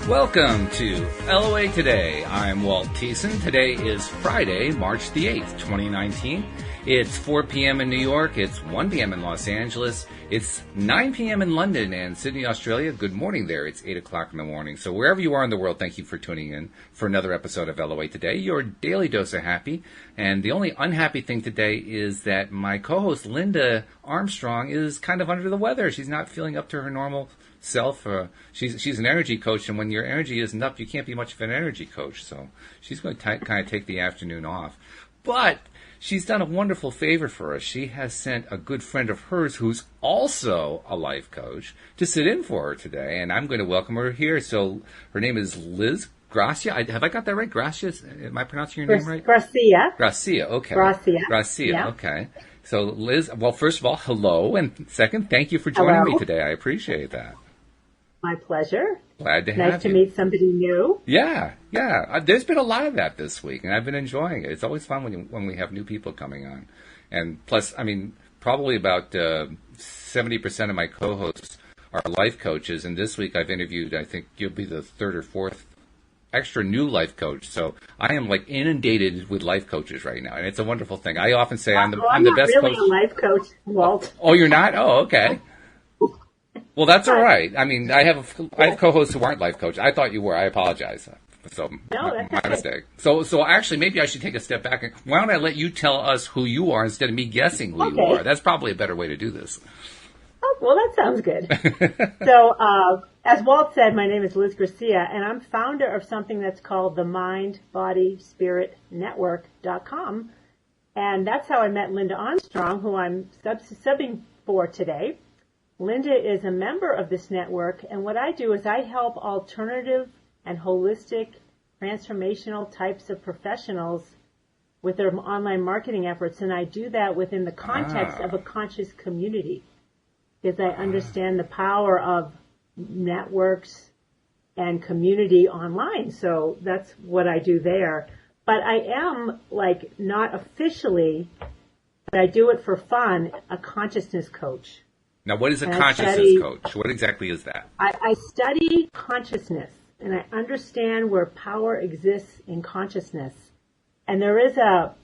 Welcome to LOA Today. I'm Walt Thiessen. Today is Friday, March the 8th, 2019. It's 4 p.m. in New York. It's 1 p.m. in Los Angeles. It's 9 p.m. in London and Sydney, Australia. Good morning there. It's 8 o'clock in the morning. So wherever you are in the world, thank you for tuning in for another episode of LOA Today, your daily dose of happy. And the only unhappy thing today is that my co-host, Linda Armstrong, is kind of under the weather. She's not feeling up to her normal self. She's an energy coach, and when your energy isn't up, you can't be much of an energy coach. So she's going to kind of take the afternoon off. But she's done a wonderful favor for us. She has sent a good friend of hers who's also a life coach to sit in for her today, and I'm going to welcome her here. So her name is Liz Gracia. Have I got that right? Gracia? Am I pronouncing your name right? Gracia. Gracia, okay. Gracia, yeah. Okay. So Liz, well, first of all, hello, and second, thank you for joining me today. I appreciate that. My pleasure. Glad to have you. Nice to meet somebody new. Yeah. There's been a lot of that this week, and I've been enjoying it. It's always fun when we have new people coming on. And plus, I mean, probably about 70% of my co-hosts are life coaches, and this week I've interviewed, I think you'll be the third or fourth extra new life coach. So I am like inundated with life coaches right now, and it's a wonderful thing. I often say I'm the best really coach. A life coach, Walt. Oh, you're not? Oh, okay. Well, that's all right. I mean, I have co-hosts who aren't life coaches. I thought you were. I apologize. So my mistake. So actually, maybe I should take a step back. And why don't I let you tell us who you are instead of me guessing who you are? That's probably a better way to do this. Oh, well, that sounds good. So, as Walt said, my name is Liz Gracia, and I'm founder of something that's called the Mind, Body, Spirit Network.com. And that's how I met Linda Armstrong, who I'm subbing for today. Linda is a member of this network, and what I do is I help alternative and holistic transformational types of professionals with their online marketing efforts, and I do that within the context of a conscious community, because I understand the power of networks and community online. So that's what I do there. But I am, not officially, but I do it for fun, a consciousness coach. Now, what is a consciousness coach? What exactly is that? I study consciousness, and I understand where power exists in consciousness. And there is a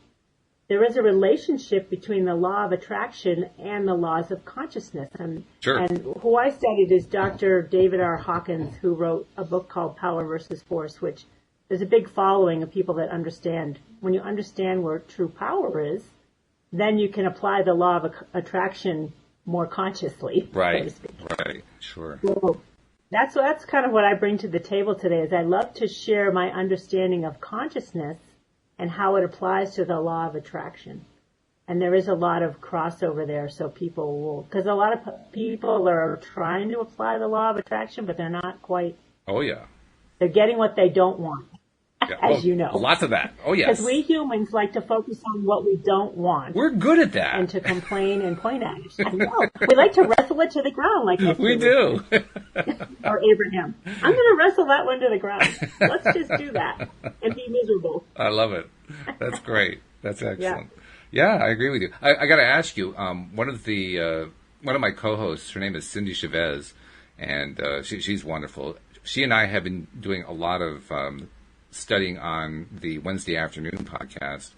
relationship between the law of attraction and the laws of consciousness. And, sure. And who I studied is Dr. David R. Hawkins, who wrote a book called Power versus Force, which there's a big following of people that understand. When you understand where true power is, then you can apply the law of attraction more consciously, right, so to speak. Right, sure. So that's kind of what I bring to the table today. Is I love to share my understanding of consciousness and how it applies to the law of attraction. And there is a lot of crossover there, so people will, because a lot of people are trying to apply the law of attraction, but they're not quite. Oh yeah. They're getting what they don't want. Yeah. As you know. Lots of that. Oh, yes. Because we humans like to focus on what we don't want. We're good at that. And to complain and point at it. I know. We like to wrestle it to the ground like that. We do. Or Abraham. I'm going to wrestle that one to the ground. Let's just do that and be miserable. I love it. That's great. That's excellent. Yeah, I agree with you. I got to ask you, one of my co-hosts, her name is Cindy Chavez, and she's wonderful. She and I have been doing a lot of studying on the Wednesday afternoon podcast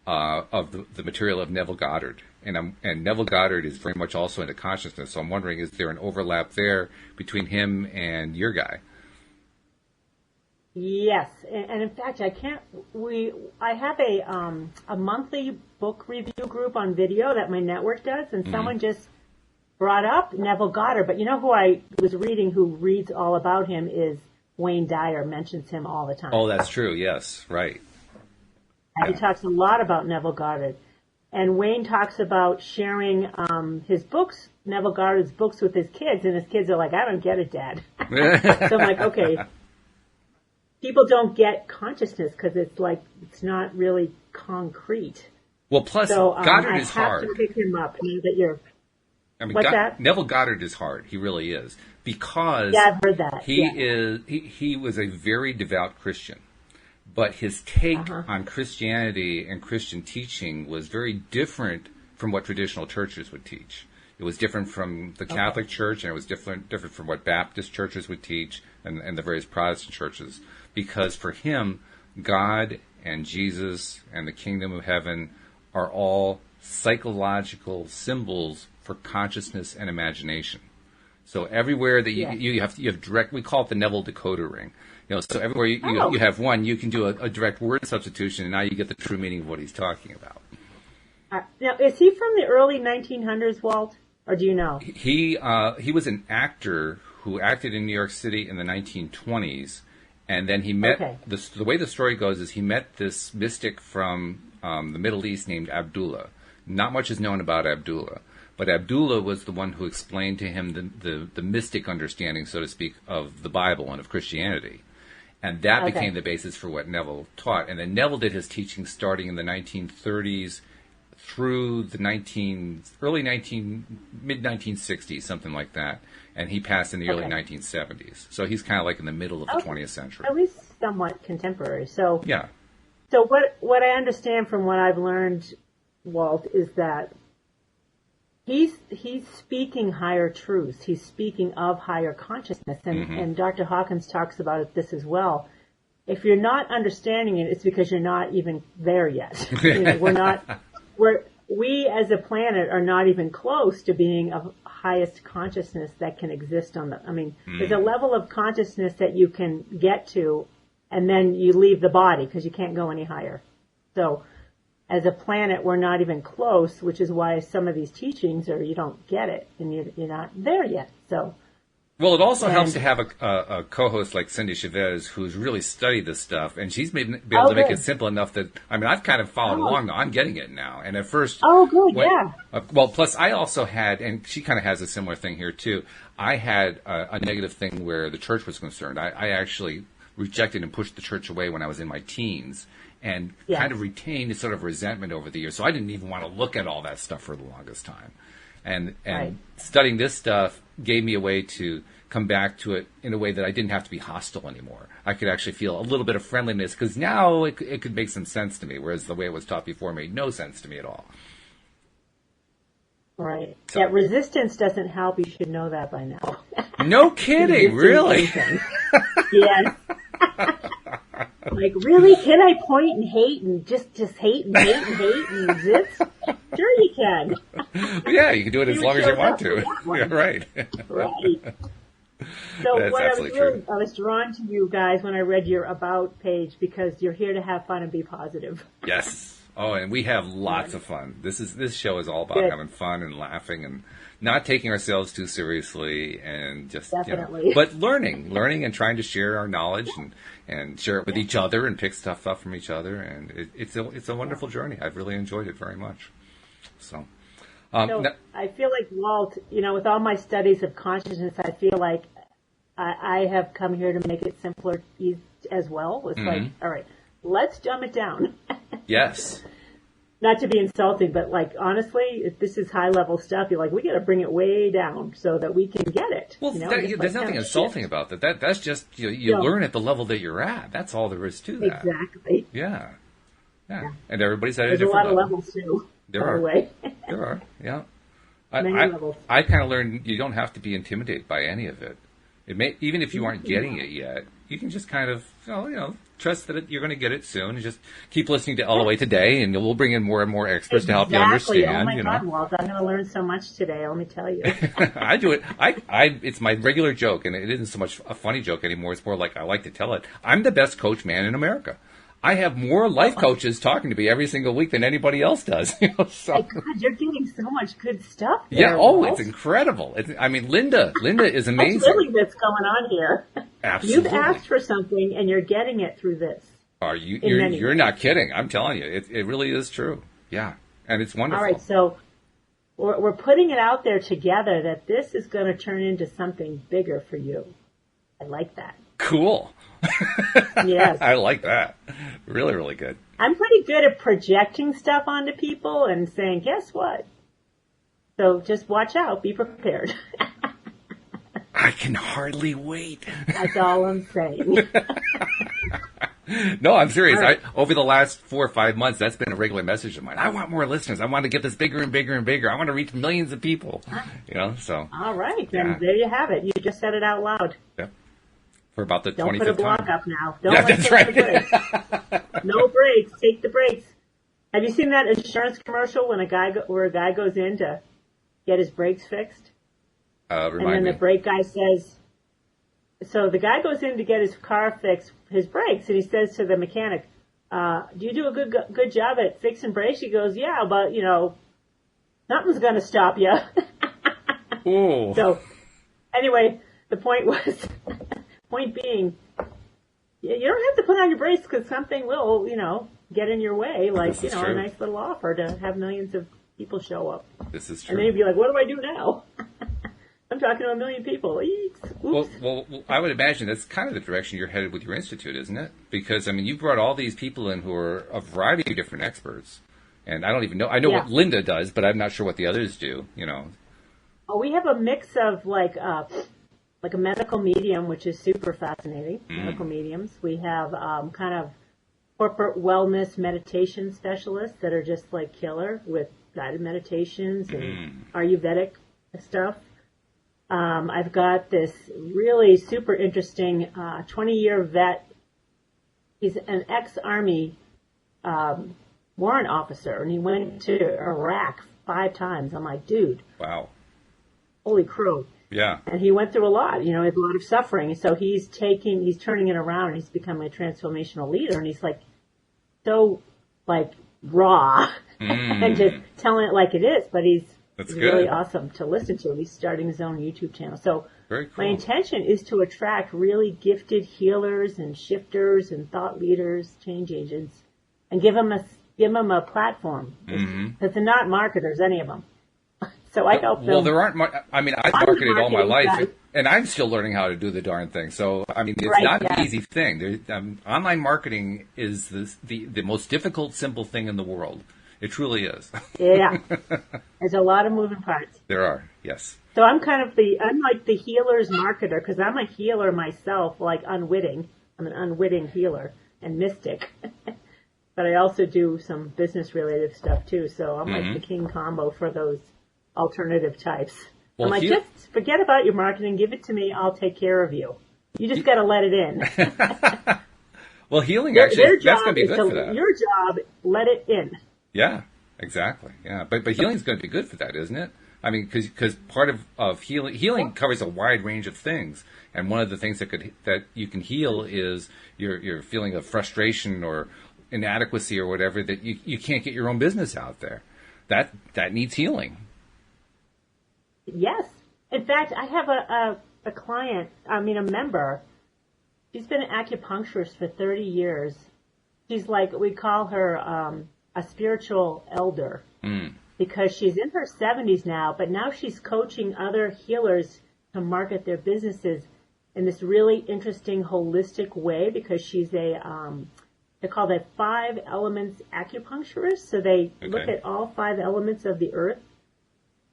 of the material of Neville Goddard. And Neville Goddard is very much also into consciousness. So I'm wondering, is there an overlap there between him and your guy? Yes. And in fact, I have a monthly book review group on video that my network does. And someone just brought up Neville Goddard. But you know who I was reading who reads all about him is Wayne Dyer, mentions him all the time. Oh, that's true. Yes, right. And he talks a lot about Neville Goddard. And Wayne talks about sharing his books, Neville Goddard's books, with his kids. And his kids are like, I don't get it, Dad. So I'm like, okay. People don't get consciousness because it's not really concrete. Well, plus, Goddard is hard. I have to pick him up now that you're... What's that? Neville Goddard is hard. He really is. Because I've heard that. He was a very devout Christian, but his take on Christianity and Christian teaching was very different from what traditional churches would teach. It was different from the Catholic Church, and it was different from what Baptist churches would teach and the various Protestant churches. Because for him, God and Jesus and the kingdom of heaven are all psychological symbols for consciousness and imagination. So everywhere that you have direct, we call it the Neville decoder ring. So everywhere you have one, you can do a direct word substitution, and now you get the true meaning of what he's talking about. Now, is he from the early 1900s, Walt, or do you know? He was an actor who acted in New York City in the 1920s, and then he met, the way the story goes is he met this mystic from the Middle East named Abdullah. Not much is known about Abdullah, but Abdullah was the one who explained to him the mystic understanding, so to speak, of the Bible and of Christianity. And that became the basis for what Neville taught. And then Neville did his teaching starting in the 1930s through the mid-1960s, something like that. And he passed in the early 1970s. So he's kind of like in the middle of the 20th century. At least somewhat contemporary. So yeah. So what I understand from what I've learned, Walt, is that he's speaking higher truths. He's speaking of higher consciousness. And Dr. Hawkins talks about this as well. If you're not understanding it, it's because you're not even there yet. We as a planet are not even close to being of highest consciousness that can exist on there's a level of consciousness that you can get to, and then you leave the body because you can't go any higher. So as a planet, we're not even close, which is why some of these teachings you don't get it, and you're not there yet. So. Well, it also helps to have a co-host like Cindy Chavez who's really studied this stuff, and she's been able to make it simple enough that, I've kind of followed along now. I'm getting it now. And at first... plus I also had, and she kind of has a similar thing here too, I had a negative thing where the church was concerned. I actually rejected and pushed the church away when I was in my teens, and kind of retained a sort of resentment over the years. So I didn't even want to look at all that stuff for the longest time. And studying this stuff gave me a way to come back to it in a way that I didn't have to be hostile anymore. I could actually feel a little bit of friendliness because now it could make some sense to me, whereas the way it was taught before made no sense to me at all. Right. So. Yeah, resistance doesn't help. You should know that by now. No kidding, really? Yes. Like, really? Can I point and hate and just hate and hate and hate and resist? Sure you can. Yeah, you can do it as long as you want to. Yeah, right. Right. So what I was drawn to you guys when I read your About page because you're here to have fun and be positive. Yes. Oh, and we have lots of fun. This show is all about having fun and laughing and not taking ourselves too seriously and just but learning and trying to share our knowledge and share it with each other and pick stuff up from each other, and it's a wonderful journey. I've really enjoyed it very much. So I feel like, Walt, with all my studies of consciousness, I feel like I have come here to make it simpler as well. It's like, all right, let's dumb it down. Yes. Not to be insulting, but honestly, if this is high level stuff, you're like, we got to bring it way down so that we can get it. Well, there's nothing insulting about that. That's just you learn at the level that you're at. That's all there is to that. Exactly. Yeah. And everybody's at a different level. There's a lot of levels too. There are. There are. Yeah. I kind of learned you don't have to be intimidated by any of it. Even if you aren't getting it yet, you can just kind of trust that you're going to get it soon, and just keep listening to LOA Today, and we'll bring in more and more experts to help you understand. Oh my God, Walt, I'm going to learn so much today. Let me tell you. I do it. It's my regular joke, and it isn't so much a funny joke anymore. It's more like I like to tell it. I'm the best coach man in America. I have more life coaches talking to me every single week than anybody else does. So. My God, you're getting so much good stuff there, Walt. It's incredible. Linda is amazing. That's really what's going on here. Absolutely. You've asked for something, and you're getting it through this. You're not kidding. I'm telling you. It really is true. Yeah. And it's wonderful. All right, so we're putting it out there together that this is going to turn into something bigger for you. I like that. Cool. Yes. I like that. Really, really good. I'm pretty good at projecting stuff onto people and saying, guess what? So just watch out. Be prepared. I can hardly wait. That's all I'm saying. No, I'm serious. Right. Over the last 4 or 5 months, that's been a regular message of mine. I want more listeners. I want to get this bigger and bigger and bigger. I want to reach millions of people. So. All right, then there you have it. You just said it out loud. Yeah. For about the 25th time. Don't put a blog up now. Don't that's right. No breaks. Take the breaks. Have you seen that insurance commercial where a guy goes in to get his brakes fixed? And then the brake guy says, so the guy goes in to get his car fixed, his brakes, and he says to the mechanic, do you do a good job at fixing brakes? He goes, yeah, but, nothing's going to stop you. Ooh. So, anyway, the point being, you don't have to put on your brakes because something will, get in your way, like, a nice little offer to have millions of people show up. This is true. And then you'd be like, what do I do now? I'm talking to a million people. Oops. Well, I would imagine that's kind of the direction you're headed with your institute, isn't it? Because, you brought all these people in who are a variety of different experts. And I don't even know. I know what Linda does, but I'm not sure what the others do, Oh, we have a mix of, like a medical medium, which is super fascinating, medical mediums. We have kind of corporate wellness meditation specialists that are just, like, killer with guided meditations and Ayurvedic stuff. I've got this really super interesting 20-year vet. He's an ex-Army warrant officer, and he went to Iraq 5 times. I'm like, dude. Wow. Holy crow. Yeah. And he went through a lot, he had a lot of suffering. So he's turning it around, and he's becoming a transformational leader, and he's like, so, like, raw and just telling it like it is, but he's really awesome to listen to. He's starting his own YouTube channel. So very cool. My intention is to attract really gifted healers and shifters and thought leaders, change agents, and give them a platform. Because they're not marketers, any of them. So I help them. Well, there aren't. I've marketed all my life, and I'm still learning how to do the darn thing. So it's not an easy thing. Online marketing is the most difficult, simple thing in the world. It truly is. Yeah. There's a lot of moving parts. There are, yes. So I'm like the healer's marketer, because I'm a healer myself, like unwitting. I'm an unwitting healer and mystic. But I also do some business-related stuff, too. So I'm like the king combo for those alternative types. Well, I'm like, just forget about your marketing. Give it to me. I'll take care of you. You just got to let it in. Well, healing, actually, that's going to be good for that. Your job, let it in. Yeah, exactly. Yeah, but healing's going to be good for that, isn't it? Because part of healing covers a wide range of things, and one of the things that you can heal is your feeling of frustration or inadequacy or whatever, that you can't get your own business out there. That needs healing. Yes. In fact, I have a client, a member. She's been an acupuncturist for 30 years. She's like, we call her a spiritual elder because she's in her 70s now, but now she's coaching other healers to market their businesses in this really interesting holistic way, because she's they call that 5 elements acupuncturist. So they look at all 5 elements of the earth,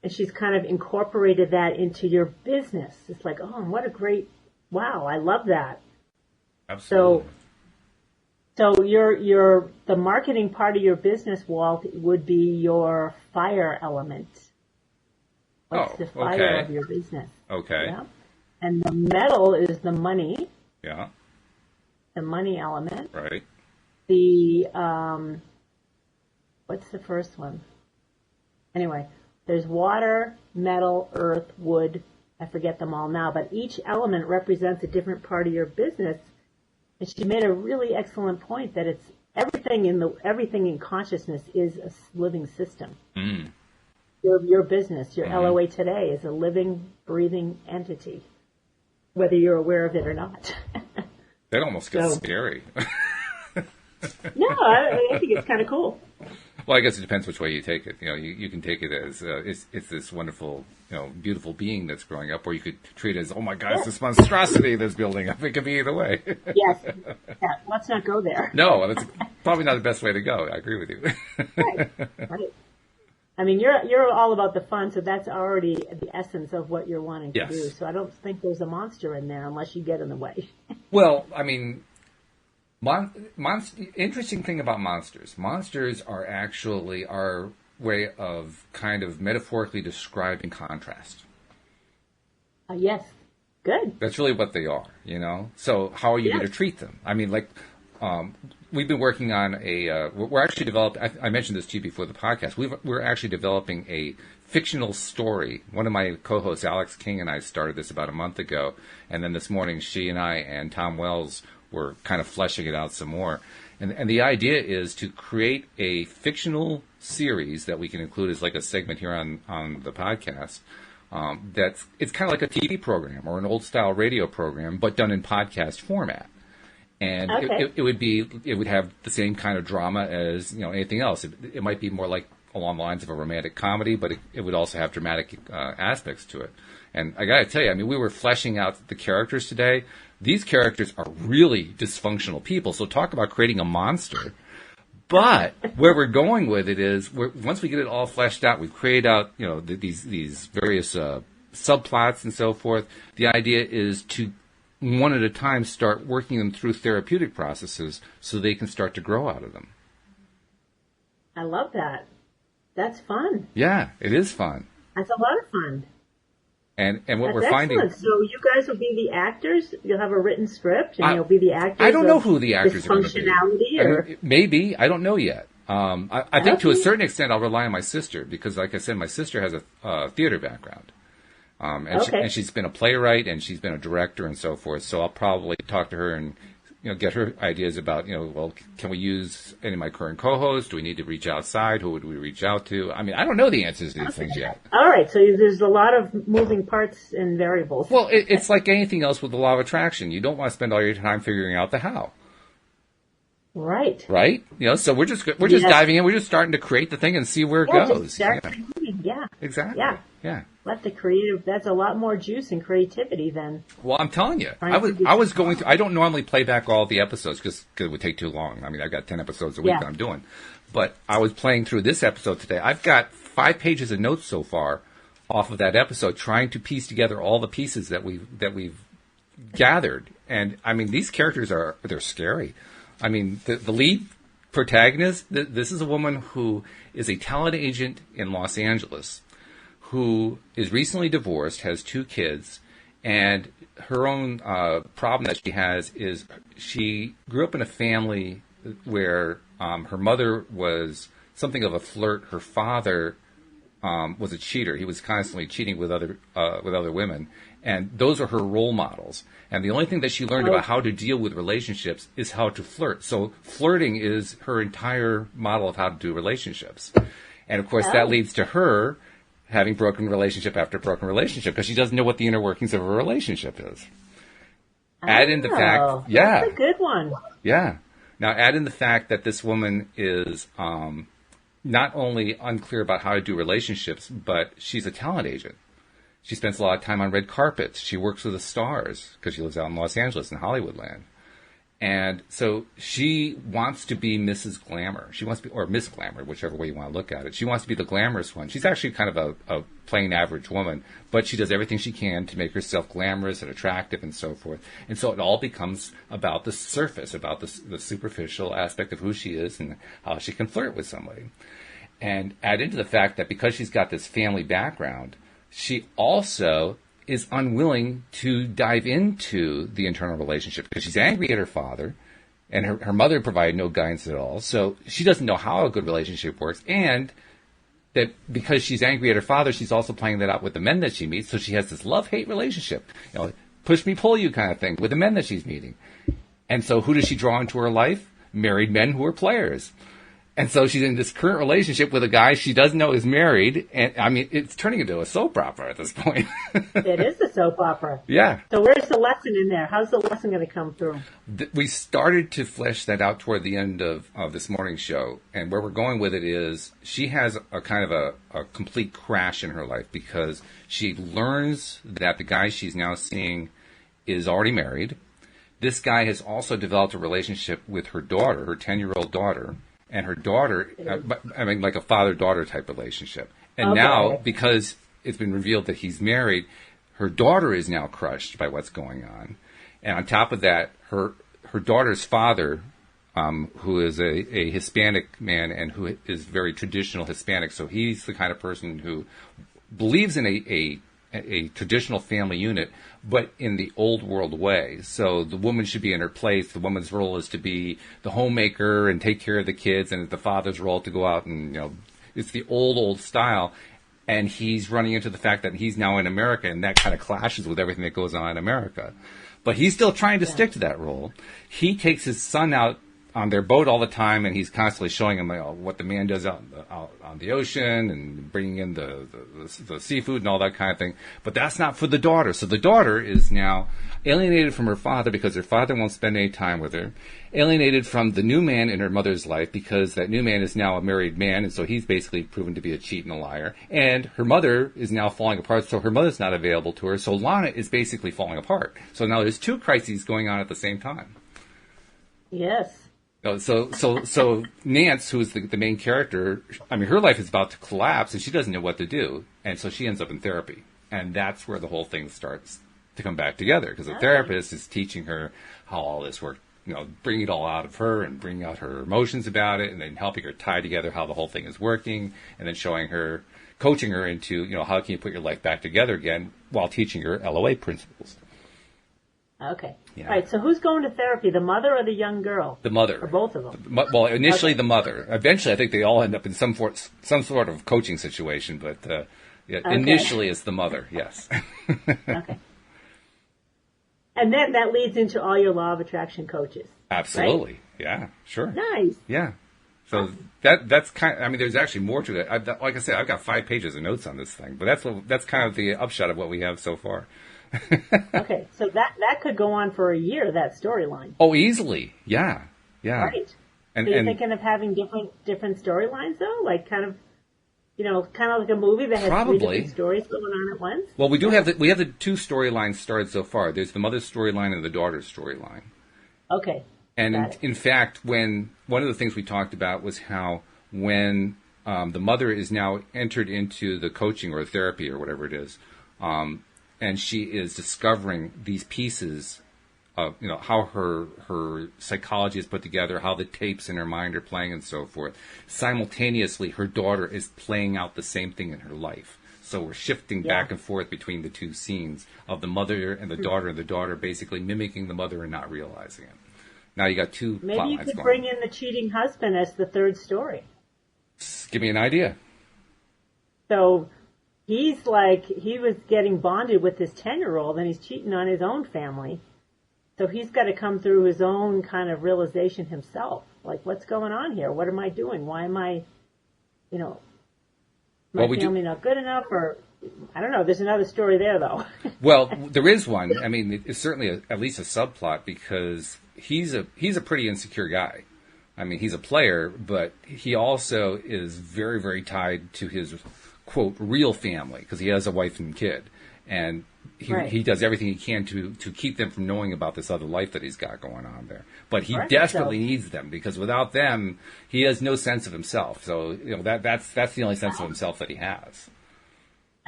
and she's kind of incorporated that into your business. It's like, oh, what a great, wow, I love that. Absolutely. So the marketing part of your business, Walt, would be your fire element. What's the fire of your business? Okay. Yeah. And the metal is the money. Yeah. The money element. Right. The, what's the first one? Anyway, there's water, metal, earth, wood. I forget them all now, but each element represents a different part of your business. And she made a really excellent point that it's everything in consciousness is a living system. Your business, your LOA today, is a living, breathing entity, whether you're aware of it or not. That almost gets scary. No, I think it's kind of cool. Well, I guess it depends which way you take it. You can take it as it's this wonderful, beautiful being that's growing up, or you could treat it as, oh my God, it's this monstrosity that's building up. It could be either way. Yes. Yeah, let's not go there. No, that's probably not the best way to go. I agree with you. Right. You're all about the fun, so that's already the essence of what you're wanting to do. So I don't think there's a monster in there unless you get in the way. Well, Interesting thing about monsters. Monsters are actually our way of kind of metaphorically describing contrast. Yes. Good. That's really what they are, you know? So how are you going to treat them? I mean, like, we've been working on we're actually developing, I mentioned this to you before the podcast, we're actually developing a fictional story. One of my co-hosts, Alex King, and I started this about a month ago, and then this morning she and I and Tom Wells were kind of fleshing it out some more. And the idea is to create a fictional series that we can include as like a segment here on the podcast. It's kind of like a TV program or an old style radio program, but done in podcast format. And it would have the same kind of drama as, you know, anything else. It might be more like along the lines of a romantic comedy, but it would also have dramatic aspects to it. And I got to tell you, I mean, we were fleshing out the characters today. These characters are really dysfunctional people. So talk about creating a monster. But where we're going with it is, once we get it all fleshed out, we've created out, you know, these various subplots and so forth. The idea is to, one at a time, start working them through therapeutic processes so they can start to grow out of them. I love that. That's fun. Yeah, it is fun. That's a lot of fun. And what That's we're finding. Excellent. So you guys will be the actors. You'll have a written script, and you'll be the actors. I don't know who the actors are going to be. Dysfunctionality, or maybe, I don't know yet. I think to a certain extent I'll rely on my sister because, like I said, my sister has a theater background, and she's been a playwright and she's been a director and so forth. So I'll probably talk to her and, you know, get her ideas about, you know, well, can we use any of my current co-hosts? Do we need to reach outside? Who would we reach out to? I mean, I don't know the answers to these things yet. All right, so there's a lot of moving parts and variables. Well, it's like anything else with the law of attraction. You don't want to spend all your time figuring out the how. Right. Right? You know, so we're just diving in. We're just starting to create the thing and see where it goes. Yeah. Exactly. Yeah. Let the creative. That's a lot more juice and creativity than. Well, I'm telling you, I was going through. I don't normally play back all the episodes because it would take too long. I mean, I've got 10 episodes a week that I'm doing, but I was playing through this episode today. I've got 5 pages of notes so far off of that episode, trying to piece together all the pieces that we've gathered. And I mean, these characters they're scary. I mean, the lead protagonist, this is a woman who is a talent agent in Los Angeles who is recently divorced, has 2 kids, and her own problem that she has is she grew up in a family where her mother was something of a flirt. Her father was a cheater. He was constantly cheating with other women, and those are her role models. And the only thing that she learned about how to deal with relationships is how to flirt. So flirting is her entire model of how to do relationships. And of course, that leads to her having broken relationship after broken relationship because she doesn't know what the inner workings of a relationship is. Add in the fact, that's a good one. Yeah. Now add in the fact that this woman is not only unclear about how to do relationships, but she's a talent agent. She spends a lot of time on red carpets. She works with the stars because she lives out in Los Angeles in Hollywoodland. And so she wants to be Mrs. Glamour. She wants to be, or Miss Glamour, whichever way you want to look at it. She wants to be the glamorous one. She's actually kind of a plain average woman, but she does everything she can to make herself glamorous and attractive and so forth. And so it all becomes about the surface, about the superficial aspect of who she is and how she can flirt with somebody. And add into the fact that because she's got this family background, she also is unwilling to dive into the internal relationship because she's angry at her father, and her mother provided no guidance at all. So she doesn't know how a good relationship works, and that because she's angry at her father, she's also playing that out with the men that she meets. So she has this love-hate relationship, you know, push me, pull you kind of thing with the men that she's meeting. And so who does she draw into her life? Married men who are players. And so she's in this current relationship with a guy she doesn't know is married. And I mean, it's turning into a soap opera at this point. It is a soap opera. Yeah. So where's the lesson in there? How's the lesson going to come through? We started to flesh that out toward the end of this morning's show. And where we're going with it is she has a kind of a complete crash in her life because she learns that the guy she's now seeing is already married. This guy has also developed a relationship with her daughter, her 10-year-old daughter. And her daughter, I mean, like a father-daughter type relationship. And now, because it's been revealed that he's married, her daughter is now crushed by what's going on. And on top of that, her her daughter's father, who is a Hispanic man and who is very traditional Hispanic. So he's the kind of person who believes in a traditional family unit, but in the old world way. So the woman should be in her place. The woman's role is to be the homemaker and take care of the kids, and the father's role to go out and, it's the old style. And he's running into the fact that he's now in America, and that kind of clashes with everything that goes on in America. But he's still trying to stick to that role. He takes his son out on their boat all the time, and he's constantly showing him what the man does out on the ocean and bringing in the seafood and all that kind of thing. But that's not for the daughter. So the daughter is now alienated from her father because her father won't spend any time with her, alienated from the new man in her mother's life because that new man is now a married man, and so he's basically proven to be a cheat and a liar. And her mother is now falling apart, so her mother's not available to her. So Lana is basically falling apart. So now there's two crises going on at the same time. Yes. So Nance, who's the main character, I mean, her life is about to collapse, and she doesn't know what to do, and so she ends up in therapy, and that's where the whole thing starts to come back together, because the therapist is teaching her how all this works, bringing it all out of her and bringing out her emotions about it, and then helping her tie together how the whole thing is working, and then coaching her into, how can you put your life back together again while teaching her LOA principles. Okay. Yeah. All right, so who's going to therapy, the mother or the young girl? The mother. Or both of them? Well, initially the mother. Eventually, I think they all end up in some sort of coaching situation, but initially it's the mother, yes. Okay. And then that leads into all your law of attraction coaches. Absolutely. Right? Yeah, sure. Nice. Yeah. So that's kind of, I mean, there's actually more to it. Like I said, I've got 5 pages of notes on this thing, but that's kind of the upshot of what we have so far. Okay, so that could go on for a year, that storyline. Oh, easily. Yeah. Right. So you're thinking of having different storylines, though? Like kind of like a movie that has probably 3 different stories going on at once? Well, we have the 2 storylines started so far. There's the mother's storyline and the daughter's storyline. Okay. And in fact, when one of the things we talked about was how when the mother is now entered into the coaching or therapy or whatever it is, and she is discovering these pieces of, how her psychology is put together, how the tapes in her mind are playing and so forth. Simultaneously, her daughter is playing out the same thing in her life. So we're shifting back and forth between the 2 scenes of the mother and the daughter basically mimicking the mother and not realizing it. Now you got 2 plot lines going. Maybe you could bring in the cheating husband as the 3rd story. Give me an idea. So he was getting bonded with this 10-year-old, and he's cheating on his own family. So he's got to come through his own kind of realization himself. Like, what's going on here? What am I doing? Why am I, my family not good enough? Or, I don't know. There's another story there, though. Well, there is one. I mean, it's certainly at least a subplot, because he's a pretty insecure guy. I mean, he's a player, but he also is very, very tied to his, quote, real family, because he has a wife and kid. And he does everything he can to keep them from knowing about this other life that he's got going on there. But he desperately needs them, because without them, he has no sense of himself. So, that's the only sense of himself that he has.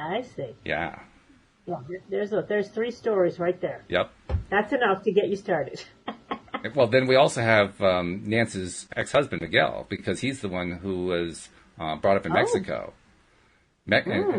I see. Yeah. Well, there's 3 stories right there. Yep. That's enough to get you started. Well, then we also have Nance's ex-husband, Miguel, because he's the one who was brought up in Mexico.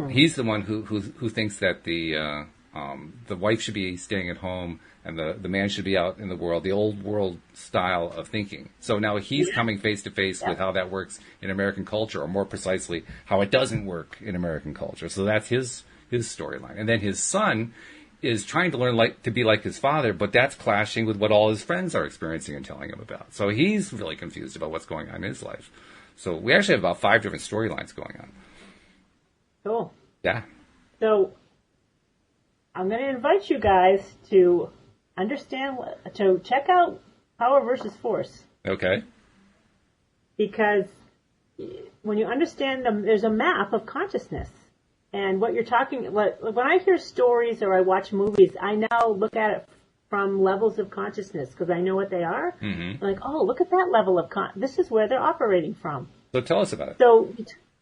He's the one who thinks that the wife should be staying at home and the man should be out in the world, the old world style of thinking. So now he's coming face to face with how that works in American culture, or more precisely, how it doesn't work in American culture. So that's his storyline. And then his son is trying to learn to be like his father, but that's clashing with what all his friends are experiencing and telling him about. So he's really confused about what's going on in his life. So we actually have about 5 different storylines going on. Cool. Yeah. So I'm going to invite you guys to check out Power versus Force. Okay. Because when you understand them, there's a map of consciousness. And what you're talking, when I hear stories or I watch movies, I now look at it from levels of consciousness, because I know what they are. Mm-hmm. Like, oh, look at that level of this is where they're operating from. So tell us about it. So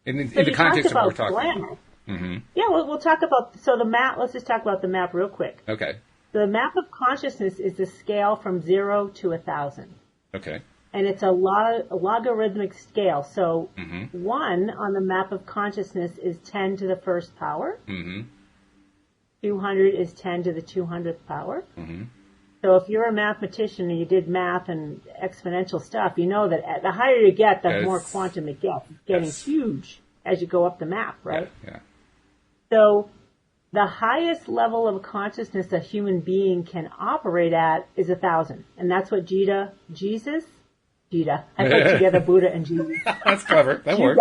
in the context of what we're talking about. Mm-hmm. Yeah, we'll talk about, so the map, let's just talk about the map real quick. Okay. the map of consciousness is a scale from 0 to 1,000. Okay. And it's a logarithmic scale. So 1 on the map of consciousness is 10 to the first power. 200 is 10 to the 200th power. So if you're a mathematician and you did math and exponential stuff, you know that the higher you get, the more quantum it gets. It's getting huge as you go up the map, right? Yeah. So the highest level of consciousness a human being can operate at is 1,000. And that's what I put together Buddha and Jesus. That's clever. That works.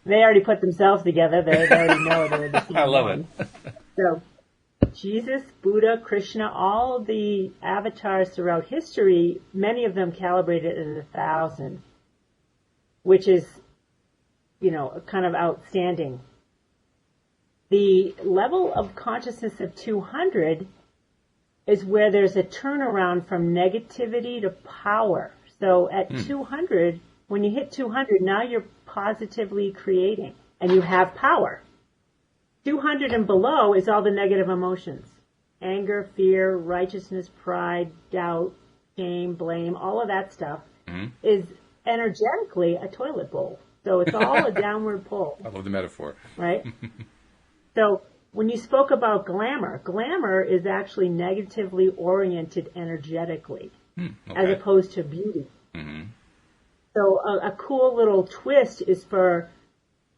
They already put themselves together. They already know they're the same. I love it. So Jesus, Buddha, Krishna, all of the avatars throughout history, many of them calibrated at 1,000, which is, kind of outstanding. The level of consciousness of 200 is where there's a turnaround from negativity to power. So at 200, when you hit 200, now you're positively creating and you have power. 200 and below is all the negative emotions. Anger, fear, righteousness, pride, doubt, shame, blame, all of that stuff is energetically a toilet bowl. So it's all a downward pull. I love the metaphor. Right? So when you spoke about glamour is actually negatively oriented energetically as opposed to beauty. So a cool little twist is for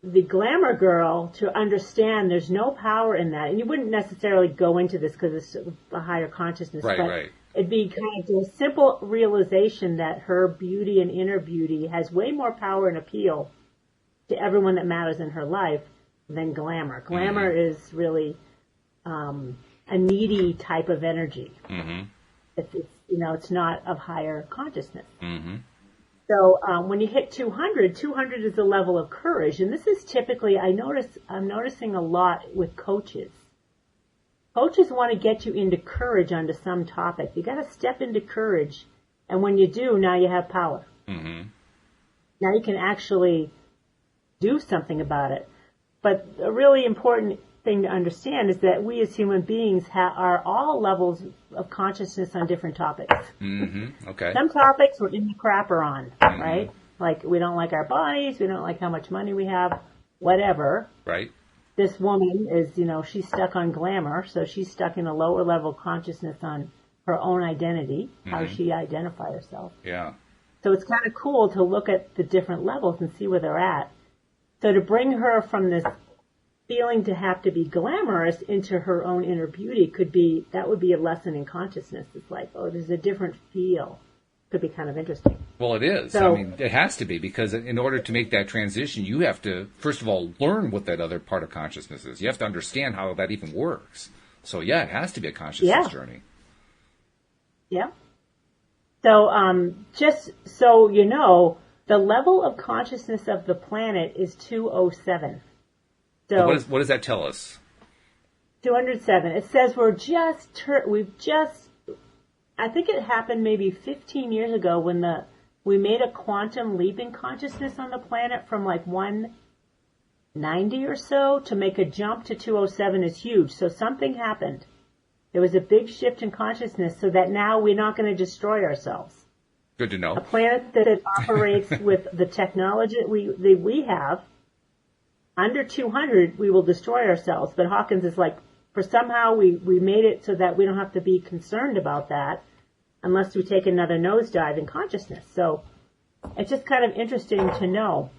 the glamour girl to understand there's no power in that. And you wouldn't necessarily go into this because it's a higher consciousness. Right. It'd be kind of a simple realization that her beauty and inner beauty has way more power and appeal to everyone that matters in her life than glamour. Glamour is really a needy type of energy. It's not of higher consciousness. So when you hit 200, 200 is the level of courage. And this is typically, I'm noticing a lot with coaches. Coaches want to get you into courage onto some topic. You got to step into courage. And when you do, now you have power. Now you can actually do something about it. But a really important thing to understand is that we as human beings are all levels of consciousness on different topics. Okay. Some topics we're in the crapper on, right? Like we don't like our bodies, we don't like how much money we have, whatever. Right. This woman is, she's stuck on glamour, so she's stuck in a lower level consciousness on her own identity, how she identify herself. Yeah. So it's kind of cool to look at the different levels and see where they're at. So to bring her from this feeling to have to be glamorous into her own inner beauty that would be a lesson in consciousness. It's like, there's a different feel. Could be kind of interesting. Well, it is. So, it has to be, because in order to make that transition, you have to, first of all, learn what that other part of consciousness is. You have to understand how that even works. So, yeah, it has to be a consciousness journey. Yeah. So, just so you know, the level of consciousness of the planet is 207. So what does that tell us? 207. It says I think it happened maybe 15 years ago when we made a quantum leap in consciousness on the planet from like 190 or so to make a jump to 207 is huge. So something happened. There was a big shift in consciousness so that now we're not going to destroy ourselves. Good to know. A planet that operates with the technology that we have, under 200, we will destroy ourselves. But Hawkins is like, for somehow we made it so that we don't have to be concerned about that unless we take another nosedive in consciousness. So it's just kind of interesting to know.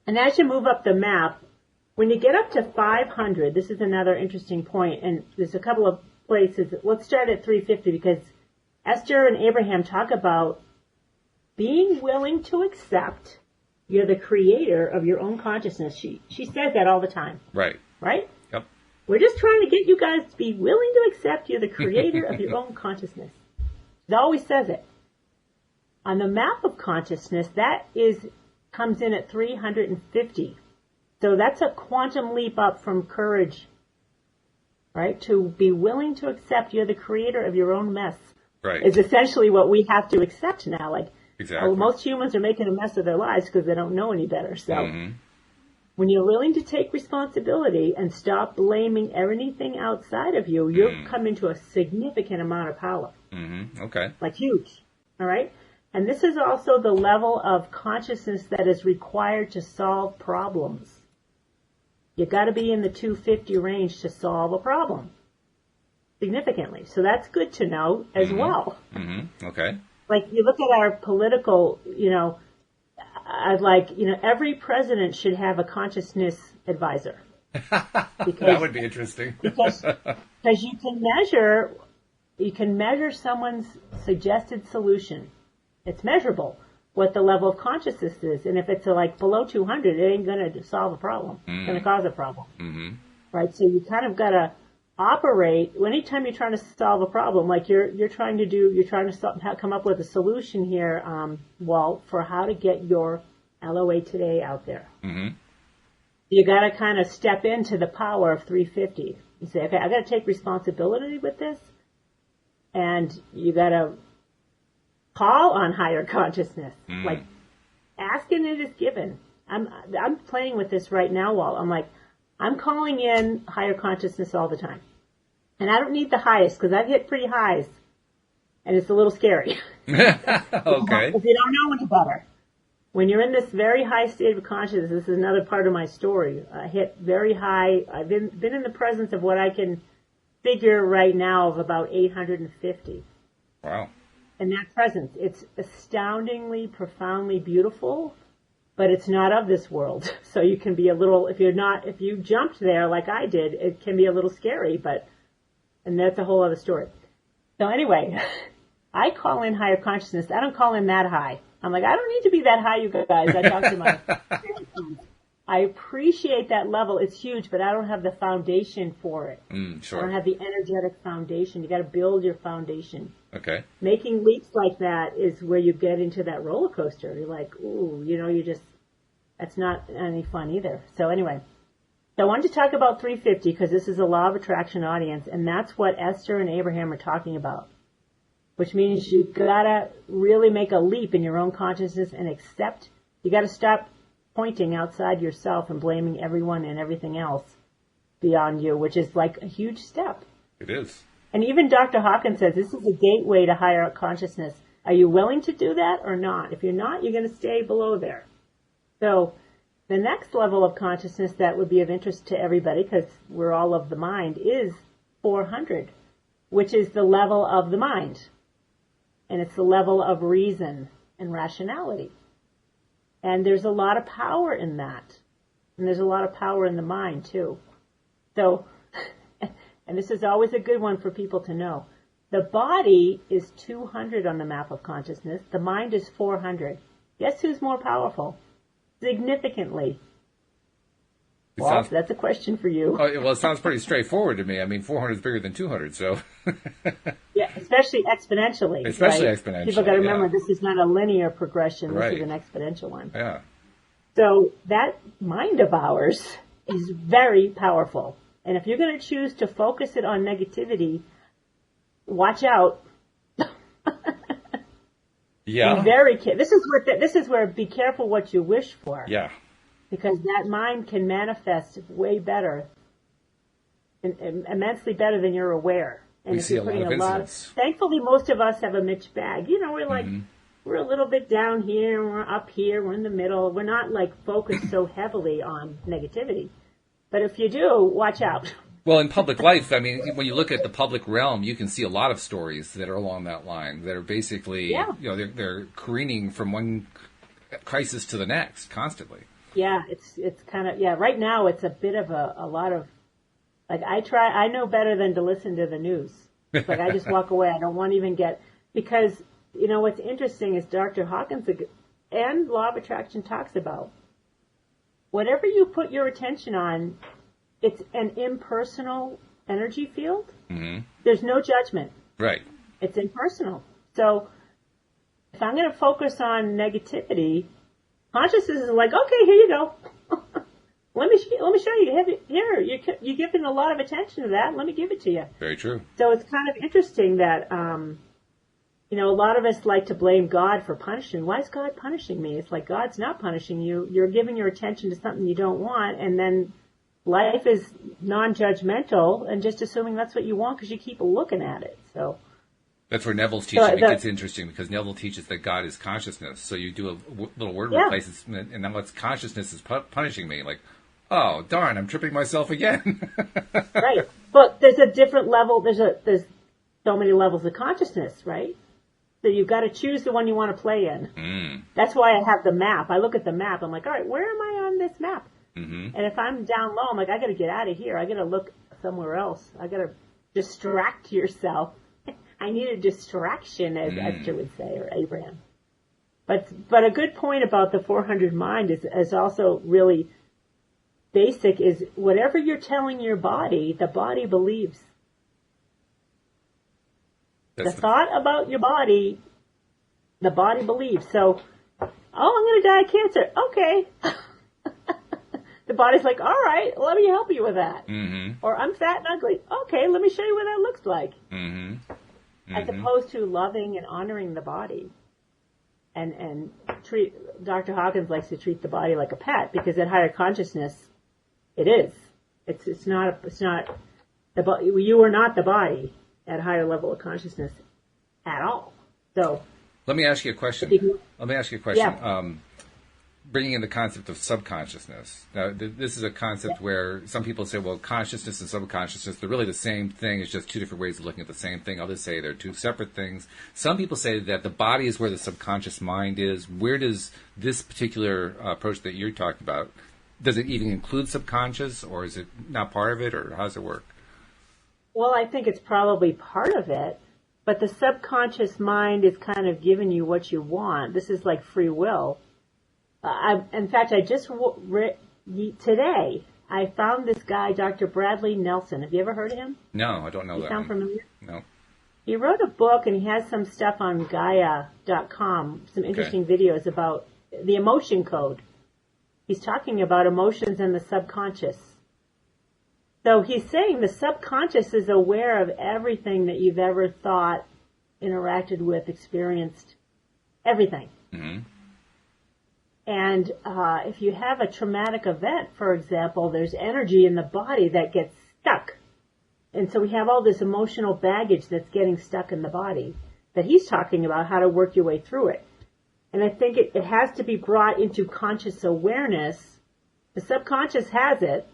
And as you move up the map, when you get up to 500, this is another interesting point, and there's a couple of places. Let's start at 350 because Esther and Abraham talk about being willing to accept you're the creator of your own consciousness. She says that all the time. Right. Right? Yep. We're just trying to get you guys to be willing to accept you're the creator of your own consciousness. She always says it. On the map of consciousness, comes in at 350. So that's a quantum leap up from courage, right? To be willing to accept you're the creator of your own mess. Right. Is essentially what we have to accept now. Like, exactly. Most humans are making a mess of their lives because they don't know any better. So When you're willing to take responsibility and stop blaming anything outside of you, you'll come into a significant amount of power. Mm-hmm. Okay. Like huge. All right? And this is also the level of consciousness that is required to solve problems. You got to be in the 250 range to solve a problem. Significantly. So that's good to know as well. Mm-hmm. Okay. Like you look at our political, every president should have a consciousness advisor. That would be interesting. because you can measure someone's suggested solution. It's measurable what the level of consciousness is, and if it's like below 200, it ain't going to solve a problem. It's going to cause a problem, right? So you kind of got to operate. Anytime you're trying to solve a problem, like you're trying to come up with a solution here, Walt, for how to get your LOA today out there. Mm-hmm. You got to kind of step into the power of 350. You say, okay, I got to take responsibility with this, and you got to call on higher consciousness. Like asking it is given. I'm playing with this right now, Walt. I'm like, I'm calling in higher consciousness all the time. And I don't need the highest because I've hit pretty highs. And it's a little scary. Okay. If you don't know any better. When you're in this very high state of consciousness, this is another part of my story. I hit very high. I've been in the presence of what I can figure right now of about 850. Wow. And that presence, it's astoundingly, profoundly beautiful. But it's not of this world. So you can be a little, if you jumped there like I did, it can be a little scary, and that's a whole other story. So anyway, I call in higher consciousness. I don't call in that high. I'm like, I don't need to be that high, you guys. I talk to my I appreciate that level. It's huge, but I don't have the foundation for it. Sure. I don't have the energetic foundation. You got to build your foundation. Okay. Making leaps like that is where you get into that roller coaster. You're like, ooh, that's not any fun either. So anyway, I wanted to talk about 350 because this is a law of attraction audience, and that's what Esther and Abraham are talking about, which means you gotta really make a leap in your own consciousness and accept. You gotta stop pointing outside yourself and blaming everyone and everything else beyond you, which is like a huge step. It is. And even Dr. Hawkins says this is a gateway to higher consciousness. Are you willing to do that or not? If you're not, you're going to stay below there. So the next level of consciousness that would be of interest to everybody, because we're all of the mind, is 400, which is the level of the mind. And it's the level of reason and rationality. And there's a lot of power in that. And there's a lot of power in the mind, too. So, and this is always a good one for people to know. The body is 200 on the map of consciousness. The mind is 400. Guess who's more powerful? Significantly. Well, that's a question for you. Well, it sounds pretty straightforward to me. I mean, 400 is bigger than 200, so. Yeah, especially exponentially. Especially right? exponentially. People got to remember this is not a linear progression. This Right. is an exponential one. Yeah. So that mind of ours is very powerful. And if you're going to choose to focus it on negativity, watch out. Yeah. Be very careful. This is where be careful what you wish for. Yeah. Because that mind can manifest way better, immensely better than you're aware. And We if see you're a lot putting of incidents. thankfully, most of us have a mixed bag. You know, we're like, we're a little bit down here, we're up here, we're in the middle. We're not like focused so heavily on negativity. But if you do, watch out. Well, in public life, I mean, when you look at the public realm, you can see a lot of stories that are along that line that are basically, they're careening from one crisis to the next constantly. Yeah, it's kind of, right now it's a bit of a lot of, like I know better than to listen to the news. It's like I just walk away. I don't want to even get, because, what's interesting is Dr. Hawkins and Law of Attraction talks about, whatever you put your attention on, it's an impersonal energy field. Mm-hmm. There's no judgment. Right. It's impersonal. So if I'm going to focus on negativity, consciousness is like, okay, here you go. let me show you. Here, you're giving a lot of attention to that. Let me give it to you. Very true. So it's kind of interesting that a lot of us like to blame God for punishing. Why is God punishing me? It's like God's not punishing you. You're giving your attention to something you don't want, and then life is non-judgmental and just assuming that's what you want because you keep looking at it. So that's where Neville's teaching it gets interesting, because Neville teaches that God is consciousness. So you do a little word replacement, and then what's consciousness is punishing me. Like, oh, darn, I'm tripping myself again. Right. But there's a different level. There's so many levels of consciousness, right? So you've got to choose the one you want to play in. That's why I have the map. I look at the map. I'm like, all right, where am I on this map? Mm-hmm. And if I'm down low, I'm like, I got to get out of here. I got to look somewhere else. I got to distract yourself. I need a distraction, as Esther would say, or Abraham. But a good point about the 400 mind is also really basic, is whatever you're telling your body, the body believes. The thought about your body, the body believes. So, I'm going to die of cancer. Okay. The body's like, all right, let me help you with that. Mm-hmm. Or I'm fat and ugly. Okay, let me show you what that looks like. Mm-hmm. Mm-hmm. As opposed to loving and honoring the body. And Dr. Hawkins likes to treat the body like a pet, because at higher consciousness, it is. It's not you are not the body at a higher level of consciousness at all. So let me ask you a question. Yeah. Bringing in the concept of subconsciousness. Now, this is a concept where some people say, well, consciousness and subconsciousness, they're really the same thing. It's just two different ways of looking at the same thing. Others say they're two separate things. Some people say that the body is where the subconscious mind is. Where does this particular approach that you're talking about, does it even include subconscious, or is it not part of it, or how does it work? Well, I think it's probably part of it, but the subconscious mind is kind of giving you what you want. This is like free will. In fact, I just today I found this guy, Dr. Bradley Nelson. Have you ever heard of him? No, I don't know that. Sound familiar? No. He wrote a book, and he has some stuff on Gaia.com, some interesting videos about the emotion code. He's talking about emotions and the subconscious. So he's saying the subconscious is aware of everything that you've ever thought, interacted with, experienced, everything. Mm-hmm. And if you have a traumatic event, for example, there's energy in the body that gets stuck. And so we have all this emotional baggage that's getting stuck in the body that he's talking about, how to work your way through it. And I think it has to be brought into conscious awareness. The subconscious has it.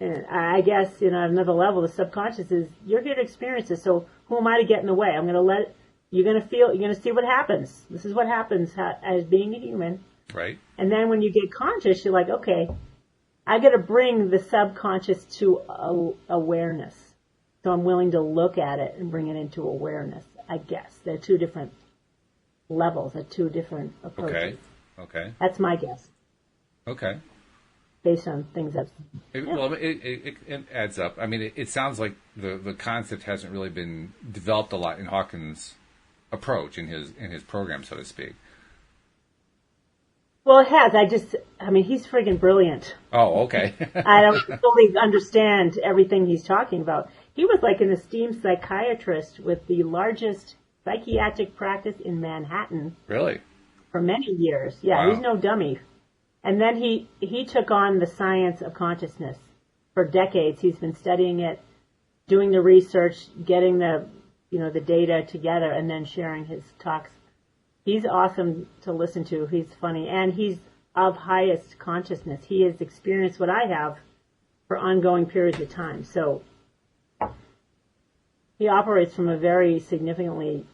And I guess, at another level, the subconscious is, you're here to experience this, so who am I to get in the way? I'm going to you're going to see what happens. This is what happens as being a human. Right. And then when you get conscious, you're like, okay, I got to bring the subconscious to awareness. So I'm willing to look at it and bring it into awareness, I guess. They're two different levels, they're two different approaches. Okay. That's my guess. Okay. Based on things I've seen. Well, it adds up. I mean, it sounds like the concept hasn't really been developed a lot in Hawkins' approach, in his program, so to speak. Well, it has. He's friggin' brilliant. Oh, okay. I don't fully understand everything he's talking about. He was like an esteemed psychiatrist with the largest psychiatric practice in Manhattan. Really? For many years. Yeah, wow. He's no dummy. And then he took on the science of consciousness. For decades, he's been studying it, doing the research, getting the data together, and then sharing his talks. He's awesome to listen to. He's funny. And he's of highest consciousness. He has experienced what I have for ongoing periods of time. So he operates from a very significantly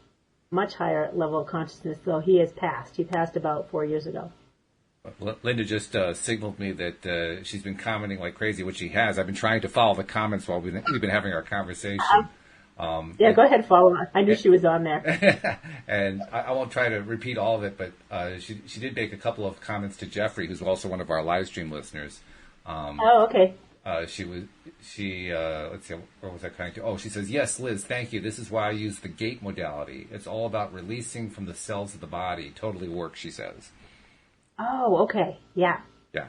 much higher level of consciousness, though he has passed. He passed about 4 years ago. Linda just signaled me that she's been commenting like crazy, which she has. I've been trying to follow the comments while we've been having our conversation. Go ahead, follow her. I knew she was on there. And I won't try to repeat all of it, but she did make a couple of comments to Jeffrey, who's also one of our live stream listeners. Okay. Let's see, where was I trying to? Oh, she says, yes, Liz, thank you. This is why I use the gate modality. It's all about releasing from the cells of the body. Totally works, she says. Oh, okay. Yeah. Yeah.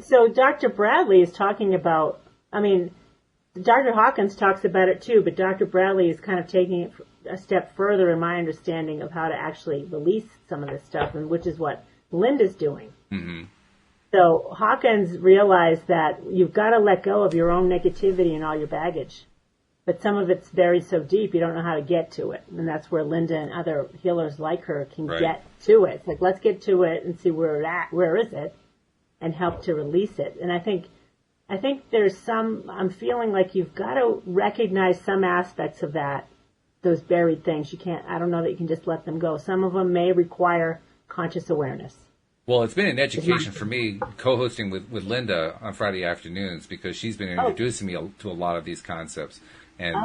So Dr. Bradley is talking about, Dr. Hawkins talks about it too, but Dr. Bradley is kind of taking it a step further in my understanding of how to actually release some of this stuff, and which is what Linda's doing. Mm-hmm. So Hawkins realized that you've got to let go of your own negativity and all your baggage. But some of it's buried so deep you don't know how to get to it. And that's where Linda and other healers like her can get to it. It's like, let's get to it and see where it's at, where is it, and help to release it. And I think there's I'm feeling like you've got to recognize some aspects of that, those buried things. I don't know that you can just let them go. Some of them may require conscious awareness. Well, it's been an education for me co-hosting with Linda on Friday afternoons, because she's been introducing me to a lot of these concepts and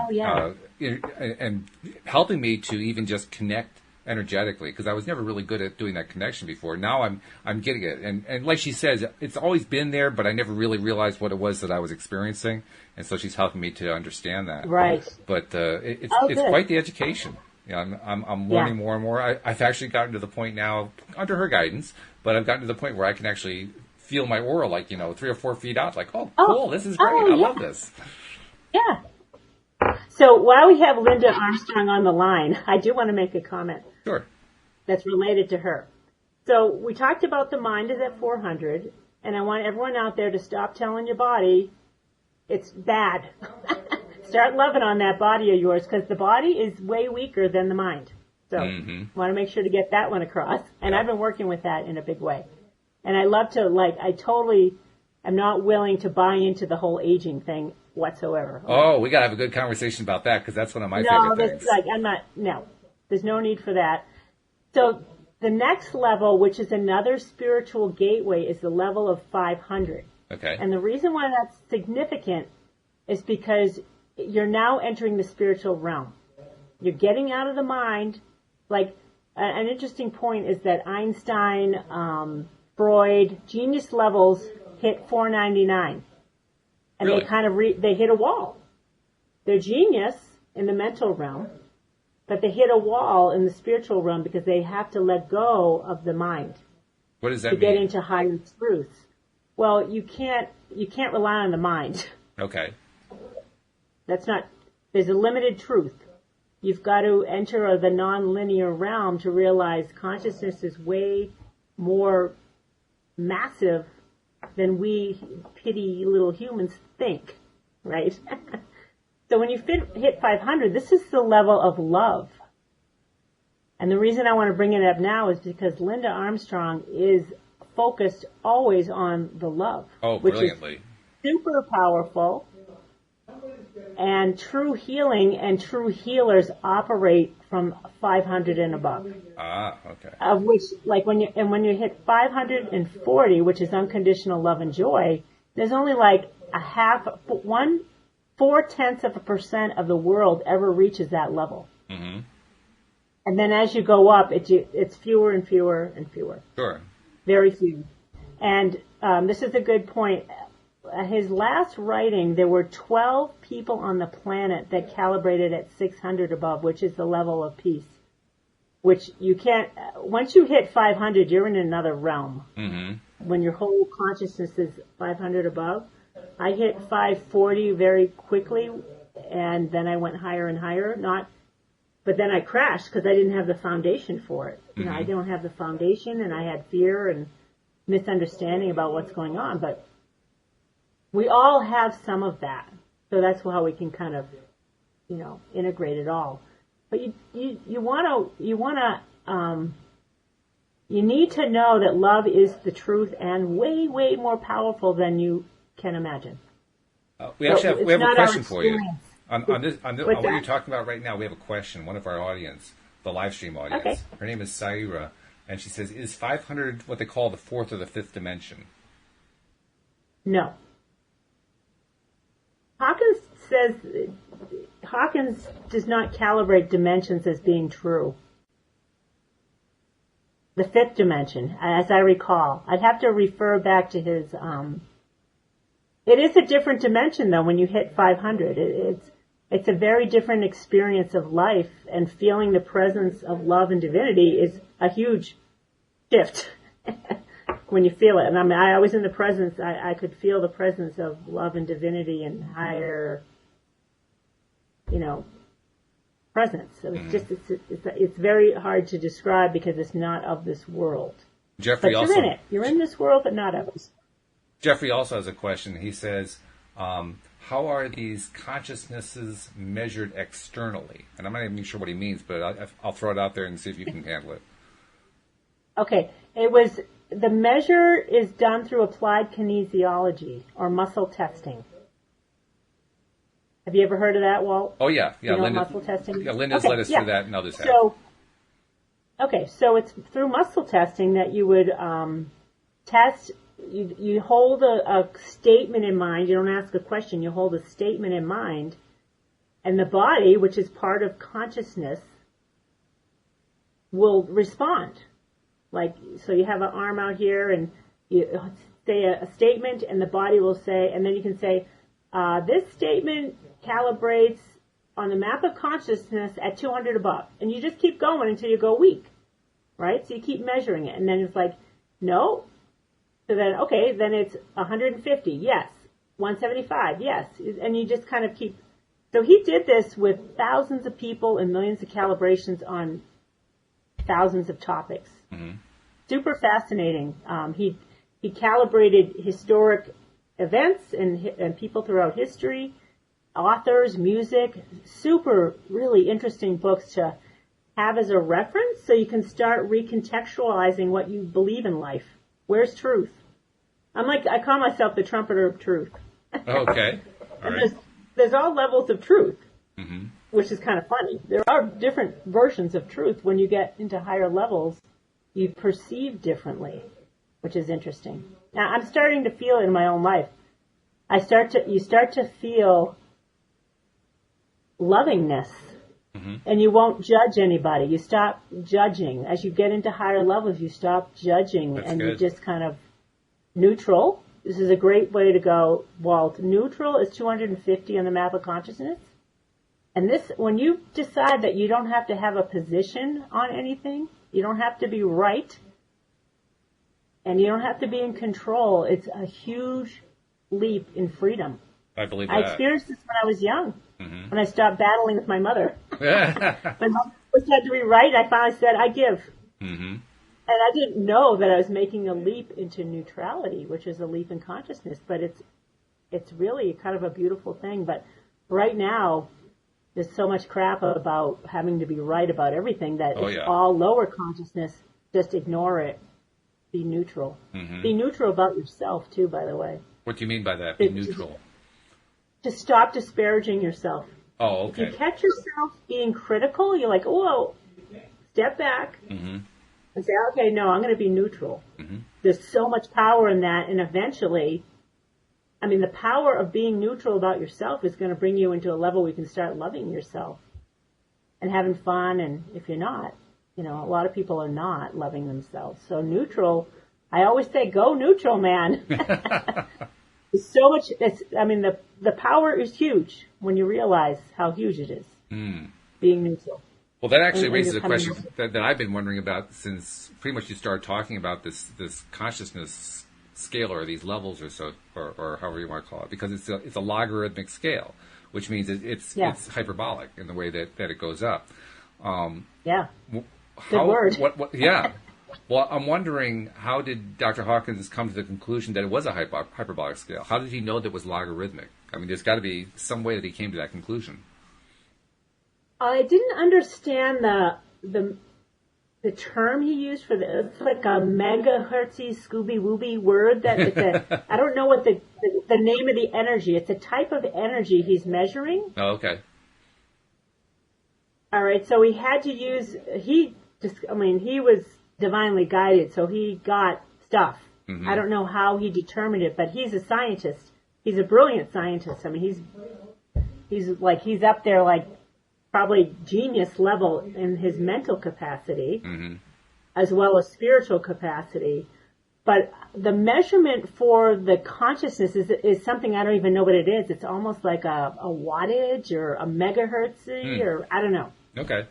and helping me to even just connect energetically, because I was never really good at doing that connection before. Now I'm getting it, and like she says, it's always been there, but I never really realized what it was that I was experiencing, and so she's helping me to understand that. Right. But it's quite the education. I'm learning more and more. I've actually gotten to the point now, under her guidance, but I've gotten to the point where I can actually feel my aura, like, 3 or 4 feet out, like, cool, this is great. I love this. Yeah. So while we have Linda Armstrong on the line, I do want to make a comment. Sure. That's related to her. So we talked about the mind is at 400, and I want everyone out there to stop telling your body it's bad. Start loving on that body of yours, because the body is way weaker than the mind. So I want to make sure to get that one across. And I've been working with that in a big way. And I love to, I totally am not willing to buy into the whole aging thing whatsoever. Oh, we got to have a good conversation about that, because that's one of my favorite things. There's no need for that. So the next level, which is another spiritual gateway, is the level of 500. Okay. And the reason why that's significant is because you're now entering the spiritual realm. You're getting out of the mind. Like, an interesting point is that Einstein, Freud, genius levels hit 499. And really? they kind of they hit a wall. They're genius in the mental realm, but they hit a wall in the spiritual realm because they have to let go of the mind. What does that mean? To get into higher truths. Well, you can't rely on the mind. Okay. There's a limited truth. You've got to enter the non-linear realm to realize consciousness is way more massive than we petty little humans think, right? So when you hit 500, this is the level of love. And the reason I want to bring it up now is because Linda Armstrong is focused always on the love. Oh, brilliantly. Which is super powerful. And true healing and true healers operate from 500 and above. Ah, okay. Of which, when you hit 540, which is unconditional love and joy, there's only 0.4% of the world ever reaches that level. Mm-hmm. And then as you go up, it's fewer and fewer and fewer. Sure. Very few. And this is a good point. His last writing, there were 12 people on the planet that calibrated at 600 above, which is the level of peace. Which you can't, once you hit 500, you're in another realm. Mm-hmm. When your whole consciousness is 500 above. I hit 540 very quickly, and then I went higher and higher. But then I crashed because I didn't have the foundation for it. Mm-hmm. I don't have the foundation, and I had fear and misunderstanding about what's going on. But we all have some of that. So that's how we can kind of, integrate it all. But you need to know that love is the truth and way, way more powerful than you can imagine. We have a question for you. On what you're talking about right now, we have a question. One of our audience, the live stream audience. Okay. Her name is Saira, and she says, is 500 what they call the fourth or the fifth dimension? No. Hawkins does not calibrate dimensions as being true. The fifth dimension, as I recall. I'd have to refer back to his, it is a different dimension though when you hit 500. It's a very different experience of life, and feeling the presence of love and divinity is a huge shift when you feel it. And I was in the presence, I could feel the presence of love and divinity and higher, presence. So it's very hard to describe because it's not of this world. Jeffrey but you're in it. You're in this world, but not of it. Jeffrey also has a question. He says, how are these consciousnesses measured externally? And I'm not even sure what he means, but I'll throw it out there and see if you can handle it. Okay. The measure is done through applied kinesiology or muscle testing. Have you ever heard of that, Walt? Oh, yeah. Yeah, muscle testing? Yeah, Linda's led us through that and others have. So it's through muscle testing that you would test. You hold a statement in mind. You don't ask a question. You hold a statement in mind. And the body, which is part of consciousness, will respond. So you have an arm out here and you say a statement and the body will say, and then you can say, this statement calibrates on the map of consciousness at 200 above. And you just keep going until you go weak, right? So you keep measuring it. And then it's like, no. So then, okay, then it's 150, yes. 175, yes. And you just kind of keep. So he did this with thousands of people and millions of calibrations on thousands of topics. Mm-hmm. Super fascinating. He calibrated historic events and people throughout history, authors, music, super, really interesting books to have as a reference so you can start recontextualizing what you believe in life. Where's truth? I call myself the trumpeter of truth. Okay. All right. There's all levels of truth, mm-hmm. which is kind of funny. There are different versions of truth. When you get into higher levels, you perceive differently, which is interesting. Now, I'm starting to feel it in my own life. You start to feel lovingness, mm-hmm. and you won't judge anybody. You stop judging. As you get into higher levels, you stop judging. That's and good. You just kind of neutral. This is a great way to go, Walt. Neutral is 250 on the map of consciousness. And when you decide that you don't have to have a position on anything, you don't have to be right, and you don't have to be in control, it's a huge leap in freedom. I believe that. I experienced this when I was young, mm-hmm. when I stopped battling with my mother. My mom always had to be right. I finally said, I give. Mm-hmm. And I didn't know that I was making a leap into neutrality, which is a leap in consciousness. But it's really kind of a beautiful thing. But right now, there's so much crap about having to be right about everything that all lower consciousness. Just ignore it. Be neutral. Mm-hmm. Be neutral about yourself, too, by the way. What do you mean by that? Be neutral? To stop disparaging yourself. Oh, okay. If you catch yourself being critical, you're like, whoa, step back. Mm-hmm. And say, okay, no, I'm going to be neutral. Mm-hmm. There's so much power in that, and eventually, the power of being neutral about yourself is going to bring you into a level where you can start loving yourself and having fun. And if you're not, a lot of people are not loving themselves. So neutral, I always say, go neutral, man. There's so much. The power is huge when you realize how huge it is. Being neutral. Well, that actually raises a question that I've been wondering about since pretty much you started talking about this consciousness scale or these levels or however you want to call it, because it's a logarithmic scale, which means it's hyperbolic in the way that it goes up. Good word. Yeah. Well, I'm wondering, how did Dr. Hawkins come to the conclusion that it was a hyperbolic scale? How did he know that it was logarithmic? There's got to be some way that he came to that conclusion. I didn't understand the term he used for it's like a megahertzy Scooby-Wooby word that I don't know what the name of the energy. It's a type of energy he's measuring. Oh, okay. All right, so he had to use, he was divinely guided, so he got stuff. Mm-hmm. I don't know how he determined it, but he's a scientist. He's a brilliant scientist. He's up there like probably genius level in his mental capacity, mm-hmm. as well as spiritual capacity. But the measurement for the consciousness is something I don't even know what it is. It's almost like a wattage or a megahertz or I don't know. Okay.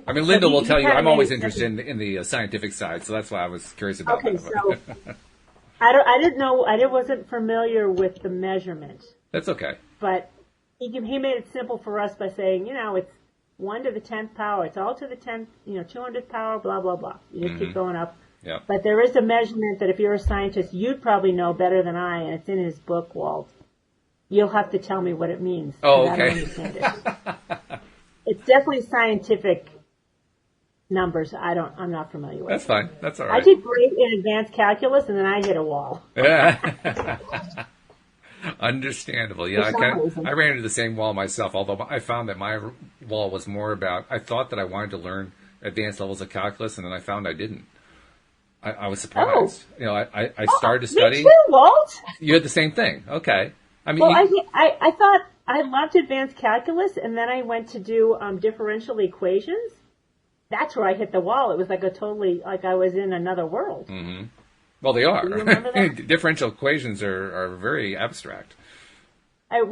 Linda will tell you I'm always interested in the scientific side, so that's why I was curious about that. Okay, so I didn't know. I wasn't familiar with the measurement. That's okay. But he made it simple for us by saying, 1 to the 10th power. It's all to the 10th, 200th power, blah, blah, blah. You just keep going up. Yep. But there is a measurement that if you're a scientist, you'd probably know better than I, and it's in his book, Walt. You'll have to tell me what it means. Oh, okay. I don't understand it. It's definitely scientific numbers. I'm not familiar with. That's fine. That's all right. I did great in advanced calculus, and then I hit a wall. Yeah. Understandable. Yeah, I ran into the same wall myself, although I found that my wall was more about, I thought that I wanted to learn advanced levels of calculus, and then I found I didn't. I was surprised. Oh. I started to study. Me too, Walt. You had the same thing. Okay. I mean, well, I thought I loved advanced calculus, and then I went to do differential equations. That's where I hit the wall. It was like like I was in another world. Mm-hmm. Well, they are. Do you remember that? Differential equations are very abstract. I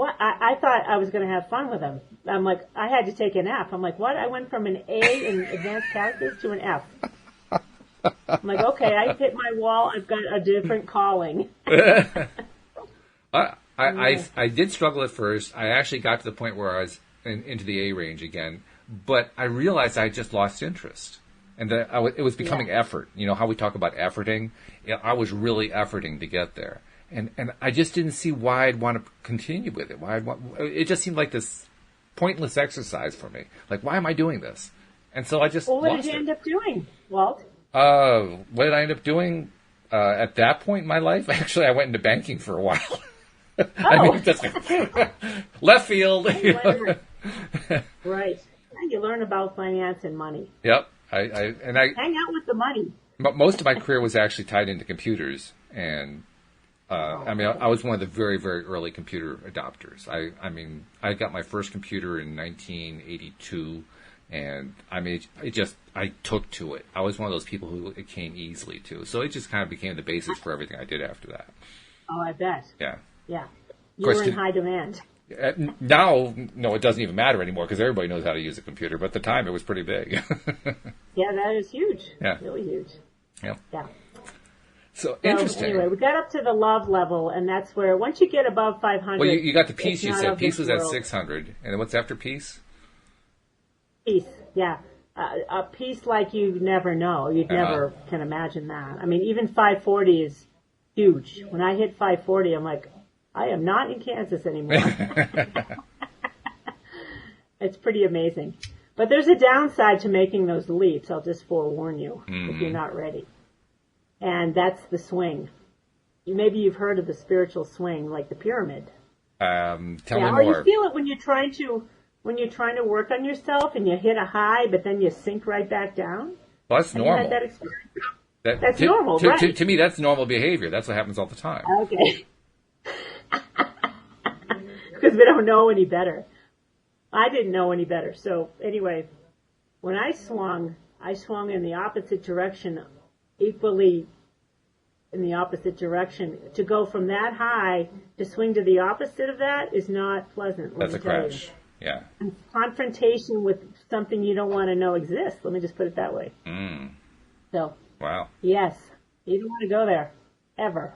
thought I was going to have fun with them. I'm like, I had to take an F. I'm like, what? I went from an A in advanced calculus to an F. I'm like, okay, I hit my wall. I've got a different calling. I did struggle at first. I actually got to the point where I was into the A range again, but I realized I just lost interest. And that it was becoming effort. You know how we talk about efforting? I was really efforting to get there. And I just didn't see why I'd want to continue with it. It just seemed like this pointless exercise for me. Like, why am I doing this? And so I just Well, what lost did you it. end up doing, Walt? What did I end up doing at that point in my life? Actually, I went into banking for a while. Oh. I mean, just left field. Right. And you learn about finance and money. Yep. I hang out with the money. Most of my career was actually tied into computers, and I was one of the very, very early computer adopters. I got my first computer in 1982. And I took to it. I was one of those people who it came easily to. So it just kind of became the basis for everything I did after that. Oh, I bet. Yeah. Yeah. You were in high demand. Now, no, it doesn't even matter anymore because everybody knows how to use a computer. But at the time, it was pretty big. Yeah, that is huge. Yeah. Really huge. Yeah. Yeah. So interesting. Anyway, we got up to the love level, and that's where, once you get above 500... Well, you got the peace, you said. Peace was at world. 600. And what's after peace? Peace, yeah. A peace like you never know. You'd never can imagine that. I mean, even 540 is huge. When I hit 540, I'm like, I am not in Kansas anymore. It's pretty amazing. But there's a downside to making those leaps. I'll just forewarn you if you're not ready. And that's the swing. Maybe you've heard of the spiritual swing, like the pyramid. Tell me or more. You feel it when you're trying to work on yourself and you hit a high, but then you sink right back down. Well, that's normal. You had that experience? That's to, normal, to, right? To me, that's normal behavior. That's what happens all the time. Okay. Because we don't know any better. I didn't know any better. So anyway, when I swung in the opposite direction, equally in the opposite direction. To go from that high to swing to the opposite of that is not pleasant. That's a crash. Yeah. And confrontation with something you don't want to know exists. Let me just put it that way. So. Wow. Yes. You don't want to go there. Ever.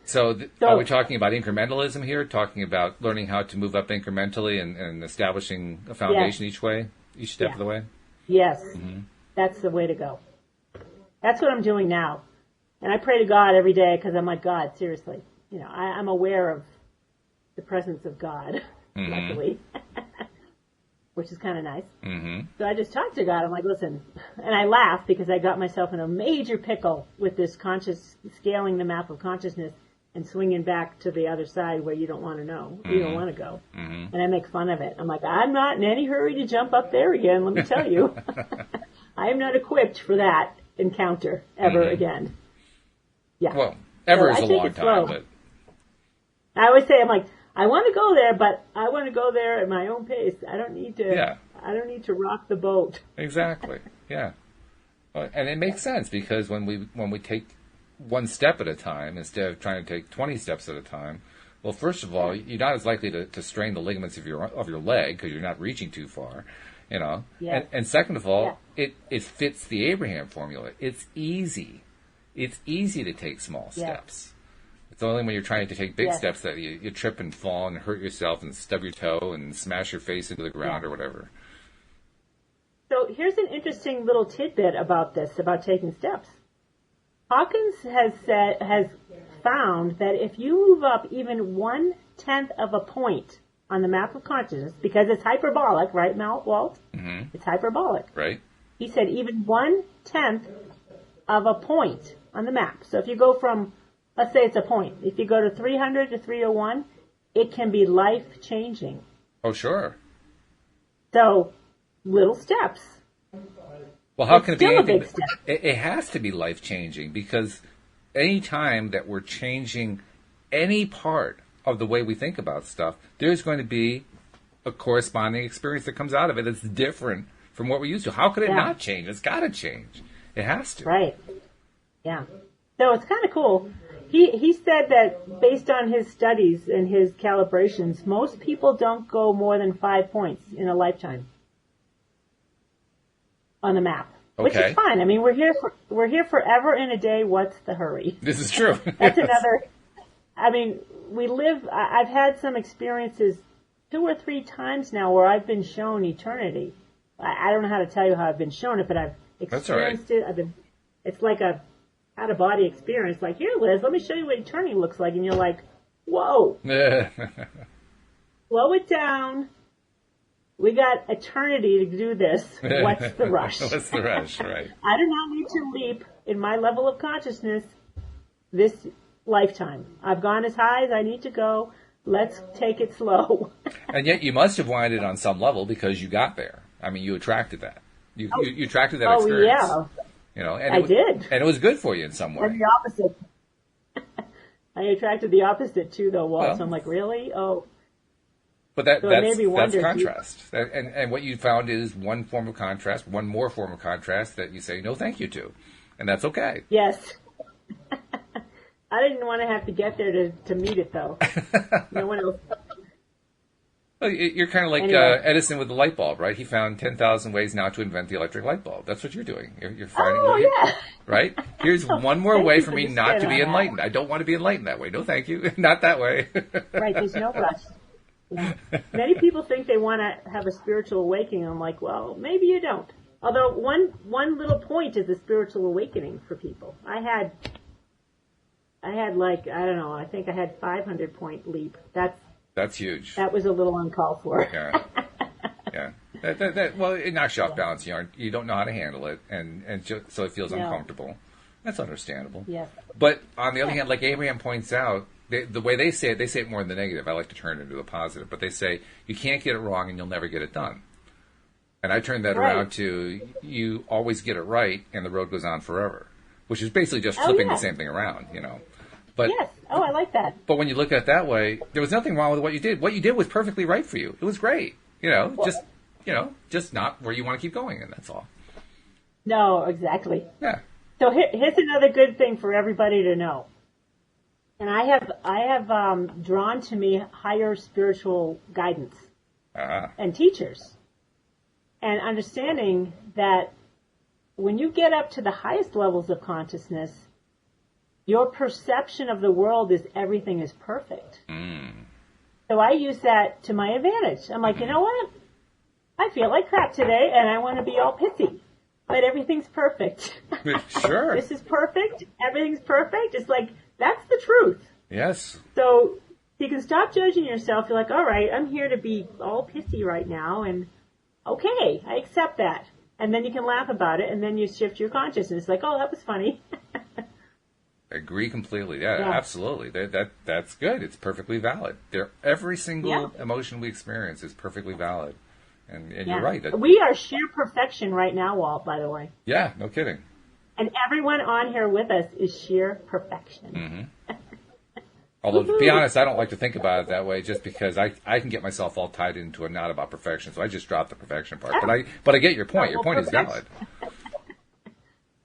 So are we talking about incrementalism here? Talking about learning how to move up incrementally and establishing a foundation each step of the way? Yes. Mm-hmm. That's the way to go. That's what I'm doing now. And I pray to God every day because I'm like, God, seriously. You know, I'm aware of the presence of God, luckily, which is kind of nice. Mm-hmm. So I just talk to God. I'm like, listen, and I laugh because I got myself in a major pickle with this scaling the map of consciousness and swinging back to the other side where you don't want to know, you don't want to go. Mm-hmm. And I make fun of it. I'm like, I'm not in any hurry to jump up there again, let me tell you. I am not equipped for that encounter ever again. Yeah. Well, ever is a long time, but I always say, I'm like, I want to go there, but I want to go there at my own pace. I don't need to. Yeah. I don't need to rock the boat. Exactly. Yeah. And it makes sense because when we take one step at a time instead of trying to take 20 steps at a time, well, first of all, you're not as likely to strain the ligaments of your leg because you're not reaching too far, you know. Yes. And second of all, it fits the Abraham formula. It's easy. It's easy to take small steps. It's only when you're trying to take big steps that you trip and fall and hurt yourself and stub your toe and smash your face into the ground or whatever. So here's an interesting little tidbit about this, about taking steps. Hawkins has found that if you move up even 1/10 of a point on the map of consciousness, because it's hyperbolic, right, Walt? Mm-hmm. It's hyperbolic. Right. He said even 1/10 of a point on the map. So if you go from, let's say it's a point, if you go to 300 to 301, it can be life-changing. Oh, sure. So, little steps. Well, how can it be still a anything? big step. It has to be life-changing, because any time that we're changing any part of the way we think about stuff, there's going to be a corresponding experience that comes out of it that's different from what we're used to. How could it not change? It's got to change. It has to. Right. Yeah. So it's kind of cool. He said that based on his studies and his calibrations, most people don't go more than 5 points in a lifetime on the map, which is fine. I mean, we're here forever in a day. What's the hurry? This is true. That's another. I mean, I've had some experiences 2 or 3 times now where I've been shown eternity. I don't know how to tell you how I've been shown it, but I've experienced it. It's like a out-of-body experience. Like, here, Liz, let me show you what eternity looks like. And you're like, whoa. Slow it down. We got eternity to do this. What's the rush? What's the rush, right? I do not need to leap in my level of consciousness this lifetime. I've gone as high as I need to go. Let's take it slow. And yet you must have wanted it on some level because you got there. I mean, you attracted that. You attracted that experience. Oh, yeah. You know, and I did. And it was good for you in some way. And the opposite. I attracted the opposite, too, though, Walt. So I'm like, really? Oh. But that's contrast. And what you found is one form of contrast, one more form of contrast that you say no thank you to. And that's okay. Yes. I didn't want to have to get there to meet it, though. No one else. Well, you're kind of like Edison with the light bulb, right? He found 10,000 ways now to invent the electric light bulb. That's what you're doing. You're finding right? Here's one more way for me not to be enlightened. I don't want to be enlightened that way. No, thank you. Not that way. Right, there's no rush. Yeah. Many people think they want to have a spiritual awakening. I'm like, well, maybe you don't. Although one little point is a spiritual awakening for people. I had like, I don't know, I think I had 500 point leap. That's huge. That was a little uncalled for. Yeah. Yeah. Well, it knocks you off balance. You don't know how to handle it, and so it feels uncomfortable. That's understandable. Yes. But on the other hand, like Abraham points out, the way they say it more in the negative. I like to turn it into the positive. But they say, you can't get it wrong and you'll never get it done. And I turned that around to, you always get it right and the road goes on forever. Which is basically just flipping the same thing around, you know. But, yes. Oh, I like that. But when you look at it that way, there was nothing wrong with what you did. What you did was perfectly right for you. It was great. You know, just not where you want to keep going, and that's all. No, exactly. Yeah. So here's another good thing for everybody to know. And I have drawn to me higher spiritual guidance and teachers, and understanding that when you get up to the highest levels of consciousness, your perception of the world is everything is perfect. Mm. So I use that to my advantage. I'm like, you know what? I feel like crap today, and I want to be all pissy, but everything's perfect. Sure. This is perfect. Everything's perfect. It's like, that's the truth. Yes. So you can stop judging yourself. You're like, all right, I'm here to be all pissy right now, and okay, I accept that. And then you can laugh about it, and then you shift your consciousness. Like, oh, that was funny. Agree completely. Yeah, absolutely. That's good. It's perfectly valid. Every single emotion we experience is perfectly valid. And you're right. We are sheer perfection right now, Walt, by the way. Yeah, no kidding. And everyone on here with us is sheer perfection. Mm-hmm. Although, to be honest, I don't like to think about it that way, just because I can get myself all tied into a knot about perfection, so I just drop the perfection part. But I get your point. Your point is valid.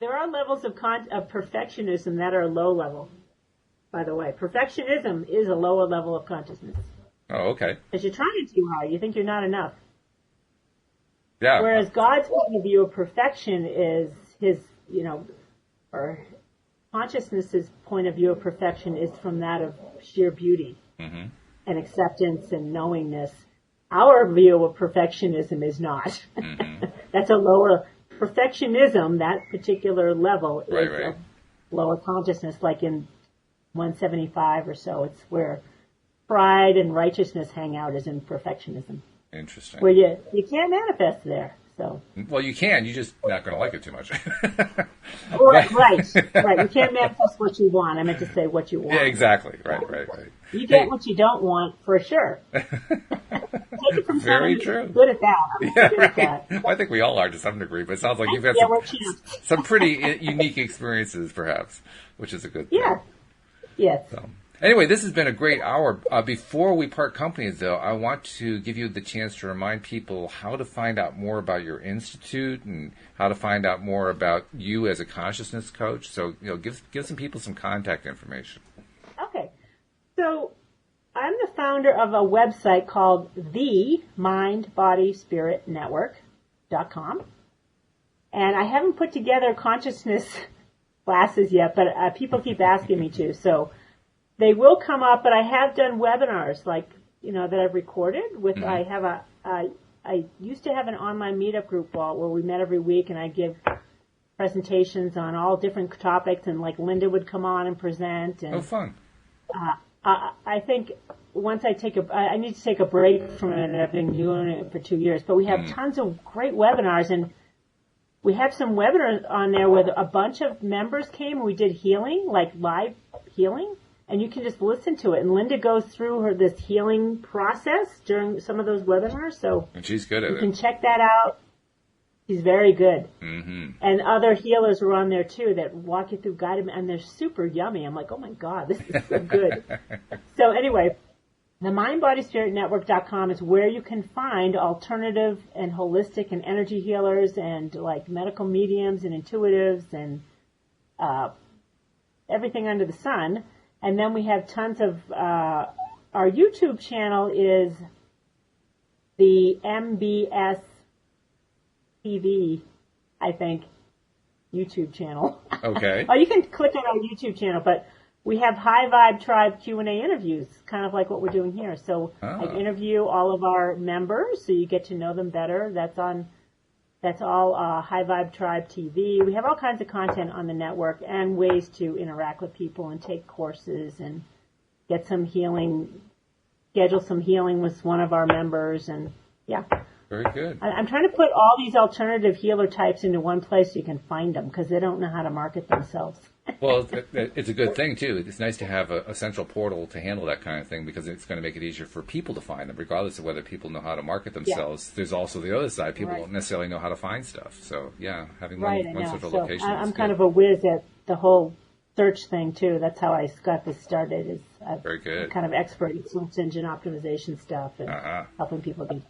There are levels of perfectionism that are low level, by the way. Perfectionism is a lower level of consciousness. Oh, okay. Because you're trying too hard. You think you're not enough. Yeah. Whereas God's point of view of perfection is his, or consciousness's point of view of perfection is from that of sheer beauty and acceptance and knowingness. Our view of perfectionism is not. that's a lower perfectionism. That particular level is Right. a lower consciousness, like in 175 or so. It's where pride and righteousness hang out, is in perfectionism. Interesting. Where you can't manifest there. So. Well, you can. You're just not going to like it too much. Right. You can't manifest what you want. I meant to say what you want. Yeah, exactly. Right. You get what you don't want, for sure. Take it from Very someone true. who's good at that. I'm good at that. Well, I think we all are to some degree, but it sounds like you've had some pretty unique experiences, perhaps, which is a good thing. Yeah. Yes. So. Anyway, this has been a great hour. Before we part companies, though, I want to give you the chance to remind people how to find out more about your institute and how to find out more about you as a consciousness coach. So, give some people some contact information. Okay. So, I'm the founder of a website called the mindbodyspiritnetwork.com. And I haven't put together consciousness classes yet, but people keep asking me to. So, they will come up, but I have done webinars that I've recorded with, I used to have an online meetup group where we met every week, and I give presentations on all different topics, and like Linda would come on and present. And, oh, fun. I think once I need to take a break from it. I've been doing it for 2 years, but we have tons of great webinars, and we have some webinars on there where a bunch of members came and we did healing, like live healing. And you can just listen to it. And Linda goes through this healing process during some of those webinars. So and she's good at it. You can check that out. She's very good. Mm-hmm. And other healers are on there, too, that walk you through guided, and they're super yummy. I'm like, oh, my God, this is so good. So anyway, the mindbodyspiritnetwork.com is where you can find alternative and holistic and energy healers and like medical mediums and intuitives and everything under the sun. And then we have tons of, our YouTube channel is the MBS TV, I think, YouTube channel. Okay. Oh, you can click on our YouTube channel, but we have High Vibe Tribe Q&A interviews, kind of like what we're doing here. So I interview all of our members, so you get to know them better. That's all High Vibe Tribe TV. We have all kinds of content on the network and ways to interact with people and take courses and get some healing, schedule some healing with one of our members. And yeah. Very good. I'm trying to put all these alternative healer types into one place so you can find them because they don't know how to market themselves. Well, it's a good thing, too. It's nice to have a central portal to handle that kind of thing because it's going to make it easier for people to find them, regardless of whether people know how to market themselves. Yeah. There's also the other side. People don't necessarily know how to find stuff. So, yeah, having one central location I'm is kind good. of a whiz at the whole search thing, too. That's how I got this started. Very good. I'm kind of expert in search engine optimization stuff and helping people get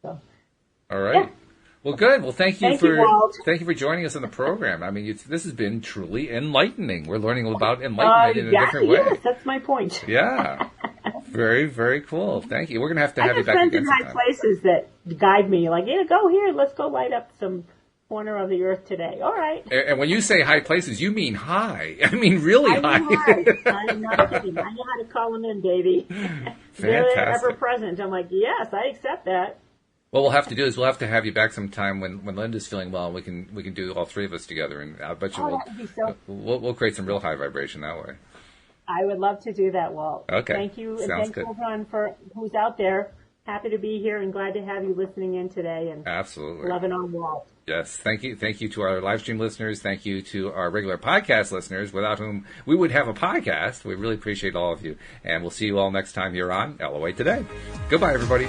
so. All right. Yeah. Well, good. Well, thank you for joining us on the program. I mean, this has been truly enlightening. We're learning about enlightenment in a different way. Yes, that's my point. Yeah. Very, very cool. Thank you. We're going to have you back friends again in high places that guide me, like, go here. Let's go light up some corner of the earth today. All right. And when you say high places, you mean high. I mean really high. I'm not kidding. I know how to call them in, baby. They're ever present. I'm like, yes, I accept that. What we'll have to do is we'll have to have you back sometime when Linda's feeling well. We can do all three of us together, and I bet you we'll create some real high vibration that way. I would love to do that, Walt. Okay. Thank you, and thanks to everyone who's out there. Happy to be here and glad to have you listening in today. And absolutely loving on Walt. Yes, thank you to our live stream listeners. Thank you to our regular podcast listeners, without whom we would have a podcast. We really appreciate all of you, and we'll see you all next time here on LOA Today. Goodbye, everybody.